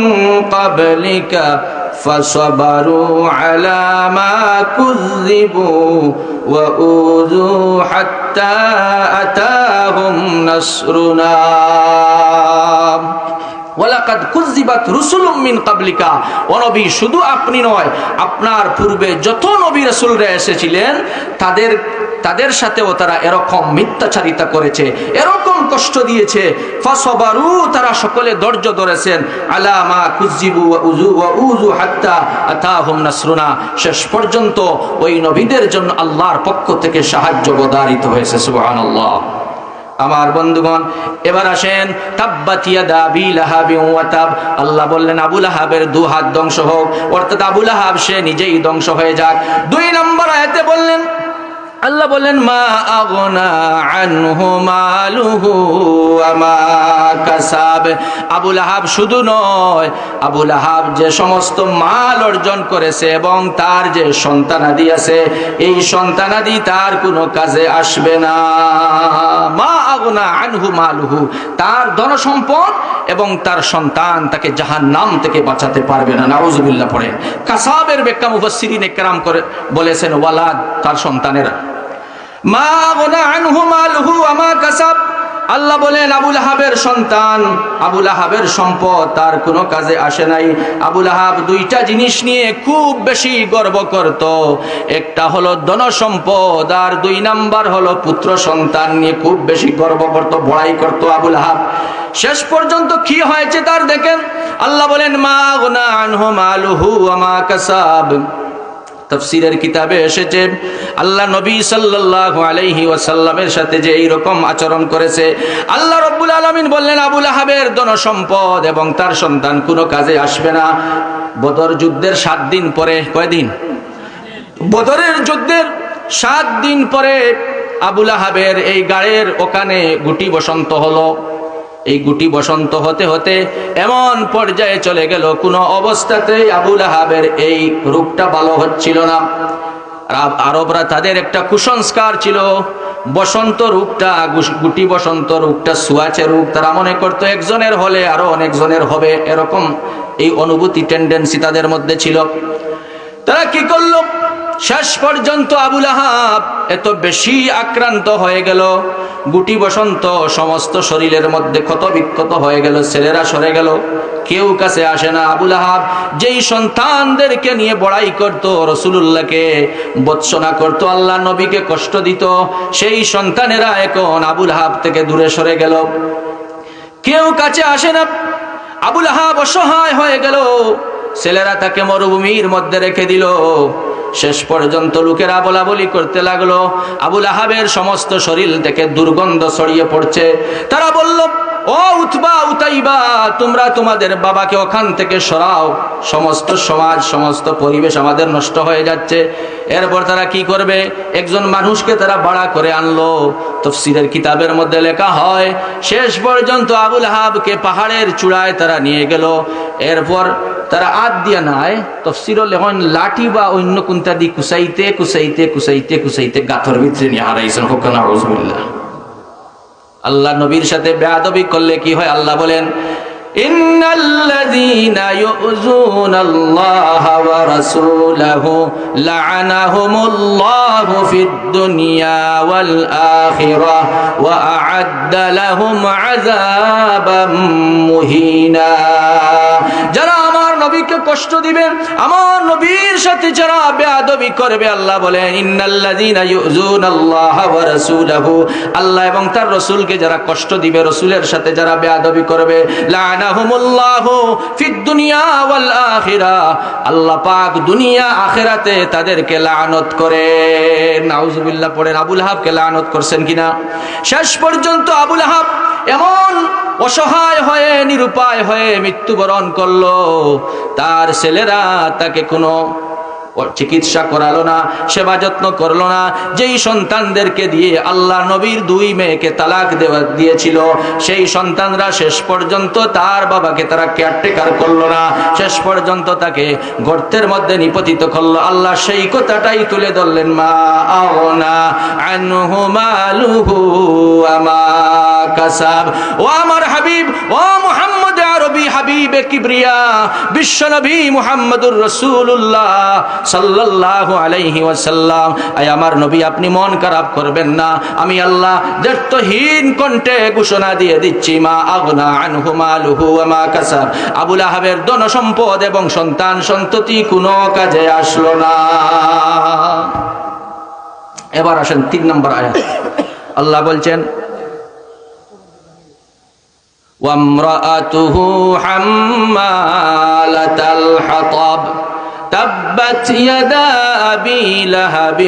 ক্বাবলিকা ফাসাবারু আলা মা কুযযিবু ওয়া উযু হাত্তা আতাহুম নাসরুনা। ওয়ালাকাদ কুযযিবাত রুসুলুম মিন ক্বাবলিকা। ও নবী, শুধু আপনি নয়, আপনার পূর্বে যত নবী রাসূলরা এসেছিলেন তাদের সাথেও তারা এরকম মিথ্যাচারিতা করেছে, এরকম কষ্ট দিয়েছে। ফাসাবারু, তারা সকলে ধৈর্য ধরেছেন। আলা মা কুযযিবু ওয়া উযু হাত্তা আতাহুম নাসরুনা, শেষ পর্যন্ত ওই নবীদের জন্য আল্লাহর পক্ষ থেকে সাহায্য অবধারিত হয়েছে। সুবহানাল্লাহ। আমার বন্ধুগণ, এবার আসেন, তাব্বাত ইয়াদা আবি লাহাবিন ওয়া তাব। আল্লাহ বললেন আবু লাহাবের দু হাত ধ্বংস হোক, অর্থাৎ আবু লাহাব সে নিজেই ধ্বংস হয়ে যাক। 2 নম্বর আয়াতে বললেন, আল্লাহ বললেন, মা আগনা আনহু মালুহু ওয়া মা কাসাব। আবু লাহাব শুধু নয়, আবু লাহাব যে সমস্ত মাল অর্জন করেছে এবং তার যে সন্তানাদি আছে, এই সন্তানাদি তার কোনো কাজে আসবে না। মা আগনা আনহু মালুহু, তার ধন সম্পদ এবং তার সন্তান তাকে জাহান্নাম থেকে বাঁচাতে পারবে না। নাউযুবিল্লাহ পড়ে। কাসাবের ব্যাখ্যা মুফাসসিরিনে কেরাম করে বলেছেন, ওয়ালাদ, তার সন্তানেরা। মা আগনা আনহু মালুহু ওয়া মা কাসাব। আল্লাহ বলেন আবু লাহাবের সন্তান, আবু লাহাবের সম্পদ তার কোনো কাজে আসে নাই। আবু লাহাব 2টা জিনিস নিয়ে খুব বেশি গর্ব করত, একটা হলো ধন সম্পদ আর 2 নাম্বার হলো পুত্র সন্তান নিয়ে খুব বেশি গর্ব করত, বড়াই করত আবু লাহাব। শেষ পর্যন্ত কি হয়েছে তার দেখেন। আল্লাহ বলেন, মা আগনা আনহু মালুহু ওয়া মা কাসাব। তাফসীরের কিতাবে এসেছে, আল্লাহ নবী সাল্লাল্লাহু আলাইহি ওয়াসাল্লামের সাথে যে এইরকম আচরণ করেছে, আল্লাহ রাব্বুল আলামিন বললেন আবু লাহাবের ধন সম্পদ এবং তার সন্তান কোনো কাজে আসবে না। বদর যুদ্ধের 7 দিন পরে, কয়দিন? বদরের যুদ্ধের 7 দিন পরে আবুল আহাবের এই গায়ের ওখানে গুটি বসন্ত হলো। এই গুটি বসন্ত হতে হতে এমন পর্যায়ে চলে গেল, কোনো অবস্থাতেই আবুল আহাবের এই রোগটা ভালো হচ্ছিল না। আরবরা তাদের একটা কুসংস্কার ছিল, বসন্ত রোগটা, গুটি বসন্ত রোগটা সুয়াচে রোগ। তারা মনে করতো একজনের হলে আরো অনেকজনের হবে, এরকম এই অনুভূতি টেন্ডেন্সি তাদের মধ্যে ছিল। তারা কি করলো, শেষ পর্যন্ত আবুল আহাব এত বেশি আক্রান্ত হয়ে গেল, গুটি বসন্ত সমস্ত শরীরের মধ্যে ক্ষত বিক্ষত হয়ে গেল, ছেলেরা সরে গেল, কেউ কাছে আসে না। আবুল আহাব যেই সন্তানদেরকে নিয়ে বড়াই করত, রাসূলুল্লাহকে বৎসনা করত, আল্লাহ নবীকে কষ্ট দিত, সেই সন্তানেরা এখন আবুল আহাব থেকে দূরে সরে গেল, কেউ কাছে আসে না। আবুল আহাব অসহায় হয়ে গেল, ছেলেরা তাকে মরুভূমির মধ্যে রেখে দিল। শেষ পর্যন্ত লোকেরা বলা বলি করতে লাগলো, আবুল আহাবের সমস্ত শরীর থেকে দুর্গন্ধ ছড়িয়ে পড়ছে। তারা বলল, ও উতবা উতাইবা, তোমরা তোমাদের বাবাকে ওখান থেকে সরাও, সমস্ত সমাজ সমস্ত পরিবেশ আমাদের নষ্ট হয়ে যাচ্ছে। এরপর তারা কি করবে, একজন মানুষকে তারা ভাড়া করে আনলো। তাফসীরের কিতাবের মধ্যে লেখা হয়, শেষ পর্যন্ত আবুল আহাবকে পাহাড়ের চূড়ায় তারা নিয়ে গেল। এরপর তারা আদ দিয়া নাই, তাফসীরে লেখন লাঠি বা অন্য কোনটা দিয়ে কুসাইতে কুসাইতে কুসাইতে কুসাইতে গাথর ভিতরে নিয়ে হারাইছেন। হোক নাউযুবিল্লাহ। আল্লাহ নবীর সাথে বেয়াদবি করলে কি হয়, আল্লাহ বলেন, ইন্নাল্লাযীনা ইউযুনাল্লাহা ওয়া রাসূলাহু লা'আনাহুমুল্লাহু ফিদ দুনিয়া ওয়াল আখিরাহ ওয়া আ'আদ্দা লাহুম আযাবাম মুহিনা। যারা আমার নবীকে কষ্ট দিবে, আমার নবীর সাথে যারা বেয়াদবি করবে, আল্লাহ বলেন, ইন্নাল্লাযীনা ইউযুনাল্লাহা ওয়া রাসূলাহু, আল্লাহ এবং তার রাসূলকে যারা কষ্ট দিবে, রাসূলের সাথে যারা বেয়াদবি করবে, লা'আনাহুমুল্লাহু ফিদ দুনিয়া ওয়াল আখিরাহ, আল্লাহ পাক দুনিয়া আখিরাতে তাদেরকে লানত করে। নাউযুবিল্লাহ পড়েন। আবুল আহাবকে লানত করছেন কিনা? শেষ পর্যন্ত আবুল আহাব এমন অসহায় হয়ে নিরুপায় হয়ে মৃত্যুবরণ করলো। তার ছেলেরা তাকে কোনো চিকিৎসা করালো না, সেবা যত্ন করলো না। যেই সন্তানদেরকে দিয়ে আল্লাহ নবীর 2 মেয়েকে তালাক দিয়েছিল, সেই সন্তানরা শেষ পর্যন্ত তার বাবাকে তারা কেয়ারটেকার করলো না, শেষ পর্যন্ত তাকে গর্তের মধ্যে নিপতিত করলো। আল্লাহ সেই কথাটাই তুলে ধরলেন, মা আগনা আনহু মালুহু ওয়া মা কাসাব। ও আমার হাবিব, ও মুহাম্মদ আরবি হাবিবে কিবরিয়া, বিশ্বনবী মুহাম্মদুর রাসূলুল্লাহ সাল্লাল্লাহু আলাইহি ওয়াসাল্লাম, আয় আমার নবী, আপনি মন খারাপ করবেন না। আমি আল্লাহ দ্ব্যর্থহীন কণ্ঠে ঘোষণা দিয়ে দিচ্ছি, মা আগনা আনহু মালুহু ওয়া মা কাসাব। আবুল আহাবের ধন সম্পদ এবং সন্তান সন্ততি কোনো কাজে আসলো না। এবার আসেন 3 নম্বর আয়াত। আল্লাহ বলছেন, وامرأته حمالة الحطب تبت يدا أبي لهب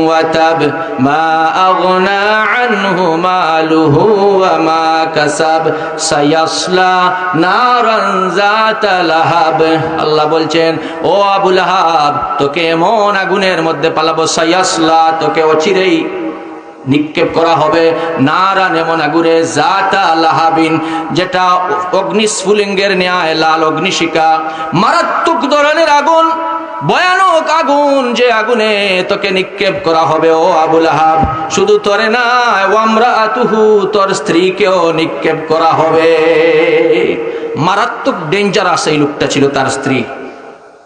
وتب ما أغنى عنه ماله وما كسب سيصلى نارا ذات لهب। আল্লাহ বলছেন, ও আবু লাহাব, তোকে এমন আগুনের মধ্যে পালাবো, সায়াসলা, তোকে অচিরেই নিক্ষেপ করা হবে, নারান, এমন আগুনে, জাতা লাহাবিন, যেটা অগ্নিস্ফুলিঙ্গের ন্যায় লাল অগ্নিশিখা, মারাত্মক ধরনের আগুন, ভয়ানক আগুন, যে আগুনে তোকে নিক্ষেপ করা হবে ও আবু লাহাব। শুধু তোরে না, ওয়ামরাতুহু, তোর স্ত্রীকেও নিক্ষেপ করা হবে। মারাত্মক ডেঞ্জারাস এই লোকটা ছিল, তার স্ত্রী।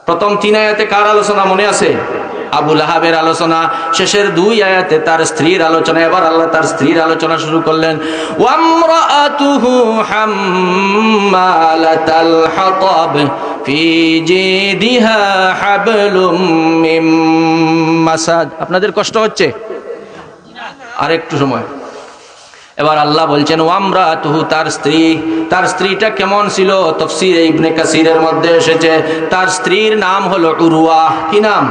প্রথম 3 আয়াতে কার আলোচনা মনে আছে? আবু লাহাবের আলোচনা। শেষের 2 আয়াতে তার স্ত্রীর আলোচনা। এবার আল্লাহ তার স্ত্রীর আলোচনা শুরু করলেন, ওয়ামরাতুহু হাম্মালাতাল হাতাব ফি জিদিহা হাবলুম মিন মাসাদ। আপনাদের কষ্ট হচ্ছে? আর একটু সময়। এবার আল্লাহ বলছেন, ওয়ামরাতুহু, তার স্ত্রী। তার স্ত্রীটা কেমন ছিল? তাফসীর ইবনে কাসিরের মধ্যে এসেছে, তার স্ত্রীর নাম হলো উরওয়া। কি নাম?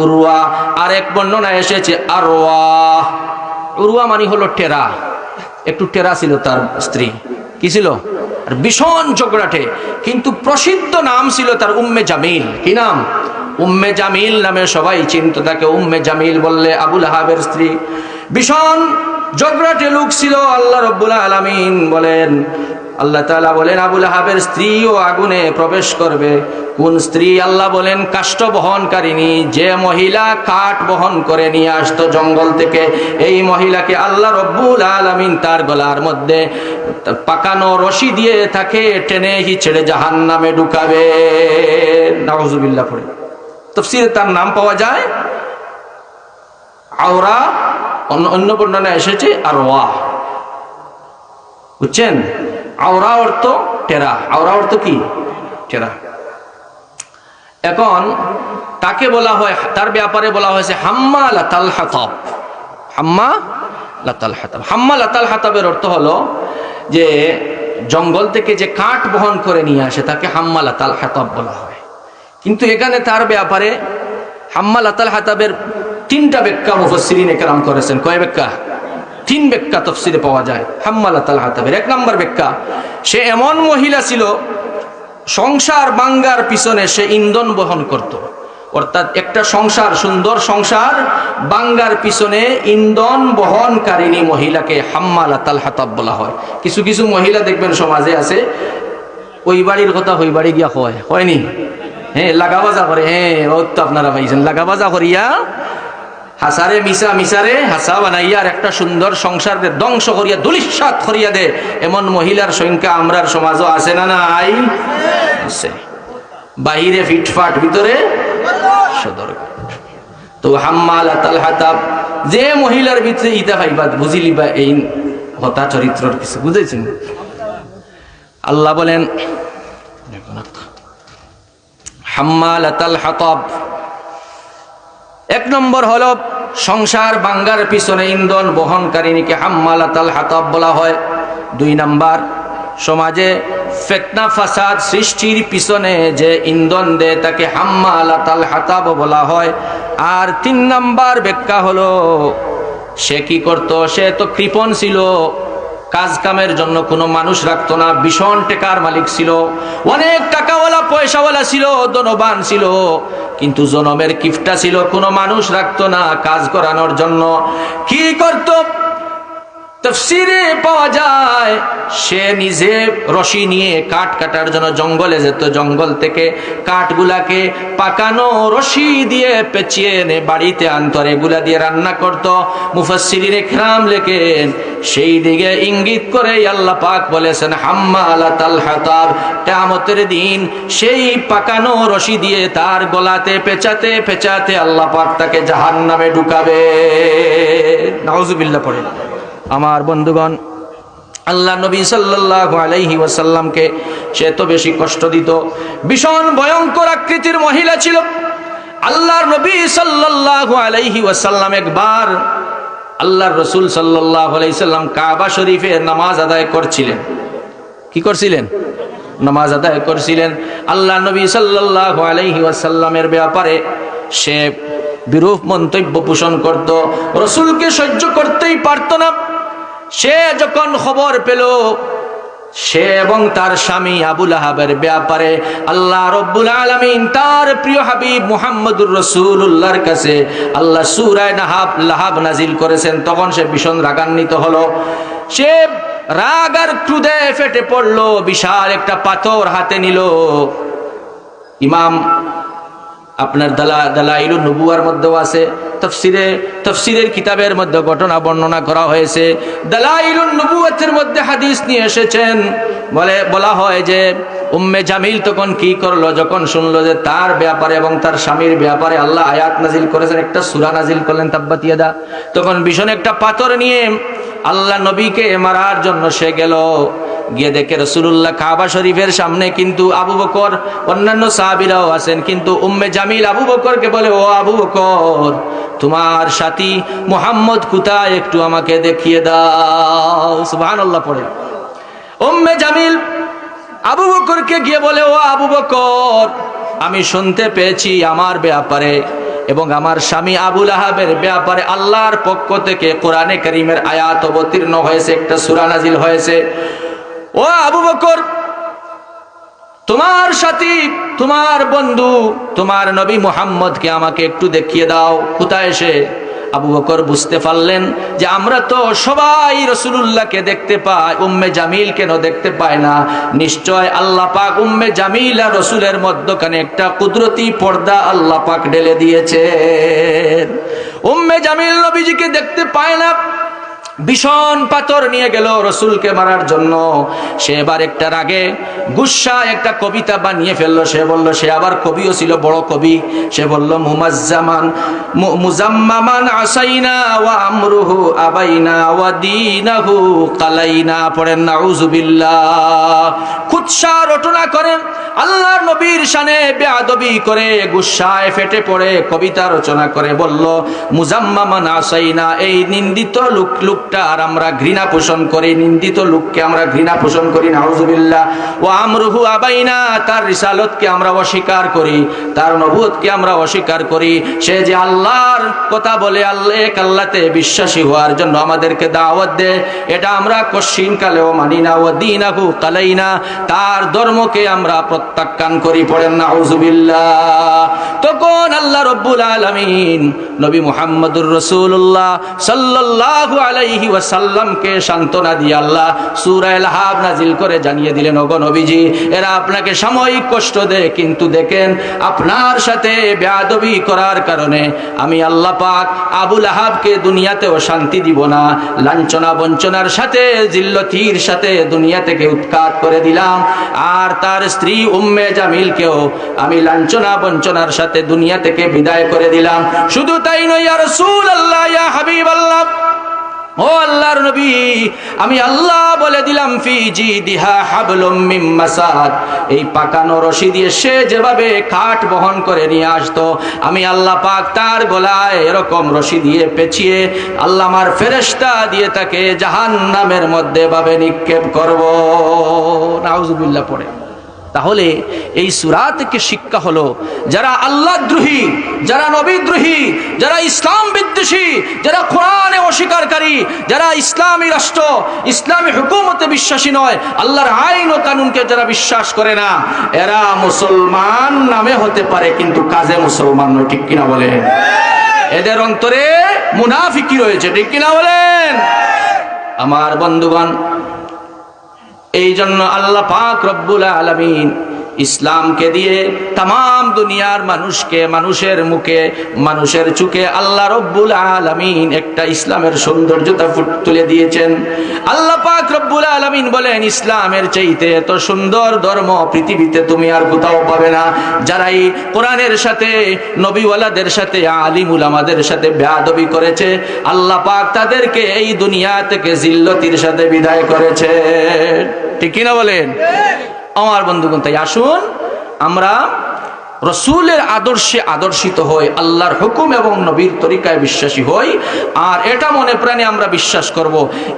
উরওয়া। আর এক বর্ণনা এসেছে আরওয়া। উরওয়া মানে হলো টেরা, একটু টেরা ছিল তার স্ত্রী। কি ছিল? আর ভীষণ ঝগড়াটে। কিন্তু প্রসিদ্ধ নাম ছিল তার উম্মে জামিল। কি নাম? উম্মে জামিল নামে সবাই চিনত তাকে। উম্মে জামিল বললে আবু লাহাবের স্ত্রী। ভীষণ ঝগড়াটে লোক ছিল। আল্লাহ রাব্বুল আলামিন বলেন, আল্লাহ তাআলা বলেন আবু লাহাবের স্ত্রীও আগুনে প্রবেশ করবে। কোন স্ত্রী? আল্লাহ বলেন কাষ্ঠ বহনকারিণী, যে মহিলা কাঠ বহন করে নিয়ে আসতো জঙ্গল থেকে, এই মহিলাকে আল্লাহ রাব্বুল আলামিন তার গলার মধ্যে পাকানো রশি দিয়ে তাকে টেনে হিচড়ে জাহান্নামে ঢুকাবে। নাউজুবিল্লাহ পড়ে। তাফসীরে তার নাম পাওয়া যায় আওরা, অন্য বর্ণনায় এসেছে আরওয়া। বুঝছেন? আওরা অর্থ টেরা, আওরা অর্থ কি? টেরা। এখন তাকে বলা হয়, তার ব্যাপারে বলা হয়েছে হাম্মালাতাল হাতাব। হাম্মালাতাল হাতাব, হাম্মালাতাল হাতাবের অর্থ হলো যে জঙ্গল থেকে যে কাঠ বহন করে নিয়ে আসে তাকে হাম্মালাতাল হাতাব বলা হয়। কিন্তু এখানে তার ব্যাপারে হাম্মালাতাল হাতাবের তিনটা ব্যাখ্যা মুফাসসিরিনে কেরাম করেছেন। কয় ব্যাখ্যা? তিন ব্যাখ্যা তাফসীরে পাওয়া যায় হাম্মালাতাল হাতাবের। এক নম্বর ব্যাখ্যা, সে এমন মহিলা ছিল সংসার বাঙ্গার পিছনে সে ইন্ধন বহন করত। অর্থাৎ একটা সংসার, সুন্দর সংসার বাঙ্গার পিছনে ইন্ধন বহনকারিণী মহিলাকে হাম্মালাতাল হাতাব বলা হয়। কিছু কিছু মহিলা দেখবেন সমাজে আছে, ওই বাড়ির কথা ওই বাড়ি গিয়া হয়নি, হ্যাঁ লাগাবাজা করে। হ্যাঁ ও তো আপনারা পাইছেন, লাগাবাজা করিয়া হাসারে মিসারে হাসা বানাইয়া আর একটা সুন্দর সংসারে ধ্বংস করিয়া দুলিশাত করিয়া দে। এমন মহিলার সংখ্যা আমরার সমাজও আছে না নাই? আছে। বাহিরে ফিটফাট, ভিতরে সদর। তো হাম্মালাতাল হাতাব, যে মহিলার ভিতরে ইতা পাইবা বুঝিলিবা এই হতা চরিত্রর কিছু, বুঝেছেন? আল্লাহ বলেন হাম্মালাতাল হাতাব। এক নম্বর হলো সংসার বাঙ্গার পিছনে ইন্ধন বহনকারিণীকে হাম্মালাতাল হাতাব বলা হয়। দুই নাম্বার, সমাজে ফিতনা ফাসাদ সৃষ্টির পিছনে যে ইন্ধন দেয় তাকে হাম্মালাতাল হাতাব বলা হয়। আর তিন নাম্বার ব্যাখ্যা হলো সে কি করত? সে তো কৃপণ ছিল, কাজ কামের জন্য কোনো মানুষ রাখতো না, ভীষণ টাকার মালিক ছিল, অনেক টাকাওয়ালা পয়সাওয়ালা ছিল, ধনবান ছিল, কিন্তু জনমের কিফটা ছিল, কোনো মানুষ রাখতো না কাজ করানোর জন্য। কি করত? তাফসীরে পাওয়া যায় সে নিজে রশি নিয়ে কাঠ কাটার জন্য জঙ্গলে যেত, জঙ্গল থেকে কাঠগুলাকে পাকানো রশি দিয়ে পেঁচিয়ে এনে বাড়িতে আনতো, এগুলা দিয়ে রান্না করত। মুফাসসিরিনে কিরাম লেখেন সেই দিকে ইঙ্গিত করে আল্লাহ পাক বলেছেন হাম্মালাতাল হাতাব, কিয়ামতের দিন সেই পাকানো রশি দিয়ে তার গলাতে পেঁচাতে পেঁচাতে আল্লাহ পাক তাকে জাহান্নামে ঢুকাবে। নাউজুবিল্লাহ পড়ে। আমার বন্ধুগণ, আল্লাহ নবী সাল্লাল্লাহু আলাইহি ওয়াসাল্লামকে সে তো বেশি কষ্ট দিত। ভীষণ ভয়ঙ্কর আকৃতির মহিলা ছিল। আল্লাহর নবী সাল্লাল্লাহু আলাইহি ওয়াসাল্লাম একবার আল্লাহর রাসূল সাল্লাল্লাহু আলাইহি সাল্লাম কাবা শরীফে নামাজ আদায় করছিলেন। কি করছিলেন? নামাজ আদায় করছিলেন। আল্লাহর নবী সাল্লাল্লাহু আলাইহি ওয়াসাল্লামের ব্যাপারে সে বিরূপ মন্তব্য পোষণ করত, রাসূলকে সহ্য করতেই পারত না। সে যখন খবর পেল সে এবং তার স্বামী আবু লাহাবের ব্যাপারে আল্লাহ রাব্বুল আলামিন তার প্রিয় হাবিব মুহাম্মদুর রাসূলুল্লাহর কাছে আল্লাহ সূরা লাহাব নাজিল করেছেন, তখন সে ভীষণ রাগান্বিত হলো। সে রাগ আর ক্রোধে ফেটে পড়লো, বিশাল একটা পাথর হাতে নিল। ইমাম আপনার দালাইলুন নবুয়ার মধ্যেও আছে, তাফসীরের কিতাবের মধ্যে ঘটনা বর্ণনা করা হয়েছে। দালাইলুন নবুয়াতের মধ্যে হাদিস নিয়ে এসেছেন, বলা হয় যে উম্মে জামিল তখন কি করলো, যখন শুনলো যে তার ব্যাপারে এবং তার স্বামীর ব্যাপারে আল্লাহ আয়াত নাজিল করেছেন, একটা সূরা নাজিল করলেন তাব্বাত ইয়াদা, তখন ভীষণ একটা পাথর নিয়ে আল্লাহ নবীকে মারার জন্য সে গেল। গিয়ে দেখে রাসূলুল্লাহ কাবা শরীফের সামনে, কিন্তু আবু বকর অন্যান্য সাহাবীরাও আছেন, কিন্তু উম্মে জামিল আবু বকরকে বলে, ও আবু বকর, তোমার সাথী মুহাম্মদ কোথায়, একটু আমাকে দেখিয়ে দাও। সুবহানাল্লাহ পড়ে। উম্মে জামিল আবু বকরকে গিয়ে বলে, ও আবু বকর, আমি শুনতে পেয়েছি আমার ব্যাপারে এবং আমার স্বামী আবু লাহাবের ব্যাপারে আল্লাহর পক্ষ থেকে কোরআনে কারীমের আয়াত অবতীর্ণ হয়েছে, একটা সূরা নাজিল হয়েছে। ও আবু বকর, তোমার সাথী, তোমার বন্ধু, তোমার নবী মুহাম্মদকে আমাকে একটু দেখিয়ে দাও। কোথায় সে? আবু বকর বুঝতে পারলেন যে আমরা তো সবাই রাসূলুল্লাহকে দেখতে পাই, উম্মে জামিল কেন দেখতে পায় না? নিশ্চয় আল্লাহ পাক উম্মে জামিল আর রাসূলের মধ্যখানে একটা কুদরতি পর্দা আল্লাহ পাক ঢেলে দিয়েছেন। উম্মে জামিল নবীজিকে দেখতে পায় না, ভীষণ পাথর নিয়ে গেল রসুলকে মারার জন্য। সে এবার একটা রাগে গুসা একটা কবিতা বানিয়ে ফেললো। সে বলল, সে আবার কবিও ছিল, বড় কবি। সে বলল, মুজাম্মামান আসাইনা ওয়া আমরুহু আবাইনা ওয়া দীনাহু কালাইনা। পড়েন নাউযুবিল্লাহ। কুৎসা রটনা করেন, আল্লাহর নবীর শানে বেয়াদবি করে, গুসায় ফেটে পড়ে কবিতা রচনা করে বলল, মুজাম্মামান আসাইনা, এই নিন্দিত লোকটার আমরা ঘৃণা পোষণ করি, নিন্দিত লোককে আমরা ঘৃণা পোষণ করি, নাউযুবিল্লাহ। ও আমরুহু আবাইনা, তার রিসালতকে আমরা অস্বীকার করি, তার নবুয়তকে আমরা অস্বীকার করি। সে যে আল্লাহর কথা বলে, আল্লাহ এক আল্লাহতে বিশ্বাসী হওয়ার জন্য আমাদেরকে দাওয়াত দেয়, এটা আমরা কশিন কালেও মানি না। ও দীনাহু কালাইনা, তার ধর্মকে আমরা প্রত্যাখ্যান করি। পড়েন নাউযুবিল্লাহ। তখন আল্লাহ রাব্বুল আলামিন নবী মুহাম্মদুর রাসূলুল্লাহ সাল্লাল্লাহু আলাইহি ওয়াসাল্লামকে সান্ত্বনা দিয়ে আল্লাহ সূরা আল-আহজাব নাজিল করে জানিয়ে দিলেন, ওগো নবীজি, এরা আপনাকে সাময়িক কষ্ট দেয়, কিন্তু দেখেন আপনার সাথে বেয়াদবি করার কারণে আমি আল্লাহ পাক আবুল আহাবকে দুনিয়াতেও শান্তি দিব না, লাঞ্ছনা বঞ্চনার সাথে জিল্লতির সাথে দুনিয়া থেকে উৎখাত করে দিলাম। আর তার স্ত্রী উম্মে জামিলকেও আমি লাঞ্ছনা বঞ্চনার সাথে দুনিয়া থেকে বিদায় করে দিলাম। শুধু তাই নয়, ইয়া রাসূলুল্লাহ, ইয়া হাবিবাল্লাহ, ও আল্লাহর নবী, আমি আল্লাহ বলে দিলাম, ফি জিদিহা হাবলুম মিন মাসাদ, এই পাকানো রশি দিয়ে সে যেভাবে কাঠ বহন করে নিয়ে আসতো, আমি আল্লাহ পাক তার গলায় এরকম রশি দিয়ে পেঁচিয়ে আল্লাহ আমার ফেরেশতা দিয়ে তাকে জাহান্নামের মধ্যে ভাবে নিক্ষেপ করব। নাউযুবিল্লাহ। পড়ে তাহলে এই সূরা থেকে শিক্ষা হলো, যারা আল্লাহদ্রোহী, যারা নবীদ্রোহী, যারা ইসলাম বিদ্বেষী, যারা কোরআনে অস্বীকারী, যারা ইসলামী রাষ্ট্র, ইসলামী হুকুমতে বিশ্বাসী নয়, আল্লাহর আইন ও কানুনকে যারা বিশ্বাস করে না, এরা মুসলমান নামে হতে পারে কিন্তু কাজে মুসলমান নয়। ঠিক কিনা বলেন? এদের অন্তরে মুনাফিকি রয়েছে। ঠিক কিনা বলেন? আমার বন্ধুগণ, এই জন্য আল্লাহ পাক রব্বুল আলামিন ইসলামকে দিয়ে তাম দুনিয়ার মানুষকে, মানুষের মুখে, মানুষের চোখে আল্লাহ রব্বুল আলামিন একটা ইসলামের সৌন্দর্যতা তুলে দিয়েছেন। আল্লাহ পাক রব্বুল আলামিন বলেন, ইসলামের চাইতে এত সুন্দর ধর্ম পৃথিবীতে তুমি আর কোথাও পাবে না। যারাই কোরআনের সাথে, নবীওয়ালাদের সাথে, আলিম উলামাদের সাথে বেয়াদবি করেছে, আল্লাহ পাক তাদেরকে এই দুনিয়া থেকে জিল্লতির সাথে বিদায় করেছে। ঠিক কিনা বলেন? আমার বন্ধুগণ, তাই আসুন আমরা রসুলের আদর্শে আদর্শিত হই, আল্লাহর হুকুম এবং নবীর তরিকায় বিশ্বাসী হই। আর এটা মনে প্রাণে আমরা বিশ্বাস করব,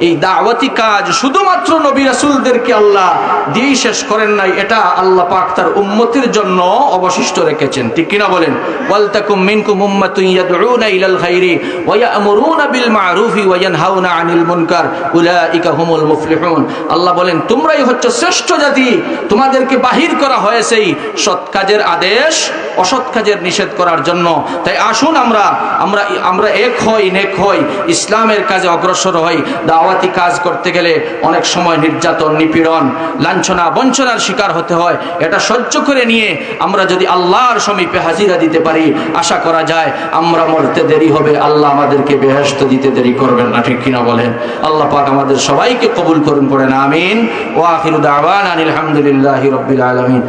এই দাওয়াতি কাজ শুধুমাত্র নবী রাসূলদেরকে আল্লাহ দিয়ে শেষ করেন নাই, এটা আল্লাহ পাক তার উম্মতের জন্য অবশিষ্ট রেখেছেন। ঠিক কিনা বলেন? ওয়ালতাকুম মিনকুম উম্মাতুন ইয়াদউনা ইলাল খায়রি ওয়া ইয়া'মুরুনা বিল মা'রুফি ওয়া ইয়ানহাউনা আনিল মুনকার উলাইকা হুমুল মুফলিহুন। আল্লাহ বলেন, তোমরাই হচ্ছে শ্রেষ্ঠ জাতি, তোমাদেরকে বাহির করা হয়েছে সৎ কাজের আদেশ, অসৎ কাজের নিষেধ করার জন্য। তাই আসুন আমরা এক হই, নেক হই, ইসলামের কাজে অগ্রসর হই। দাওয়াতি কাজ করতে গেলে অনেক সময় নির্যাতন, নিপীড়ন, লাঞ্ছনা বঞ্চনার শিকার হতে হয়। এটা সহ্য করে নিয়ে আমরা যদি আল্লাহর সমীপে হাজিরা দিতে পারি, আশা করা যায় আমরা মরতে দেরি হবে, আল্লাহ আমাদেরকে বেহেশত দিতে দেরি করবেন না। ঠিক কিনা বলেন? আল্লাহ পাক আমাদের সবাইকে কবুল করুন। পড়েন আমিন। ওয়া আখিরু দাওয়ানা আলহামদুলিল্লাহি রাব্বিল আলামিন।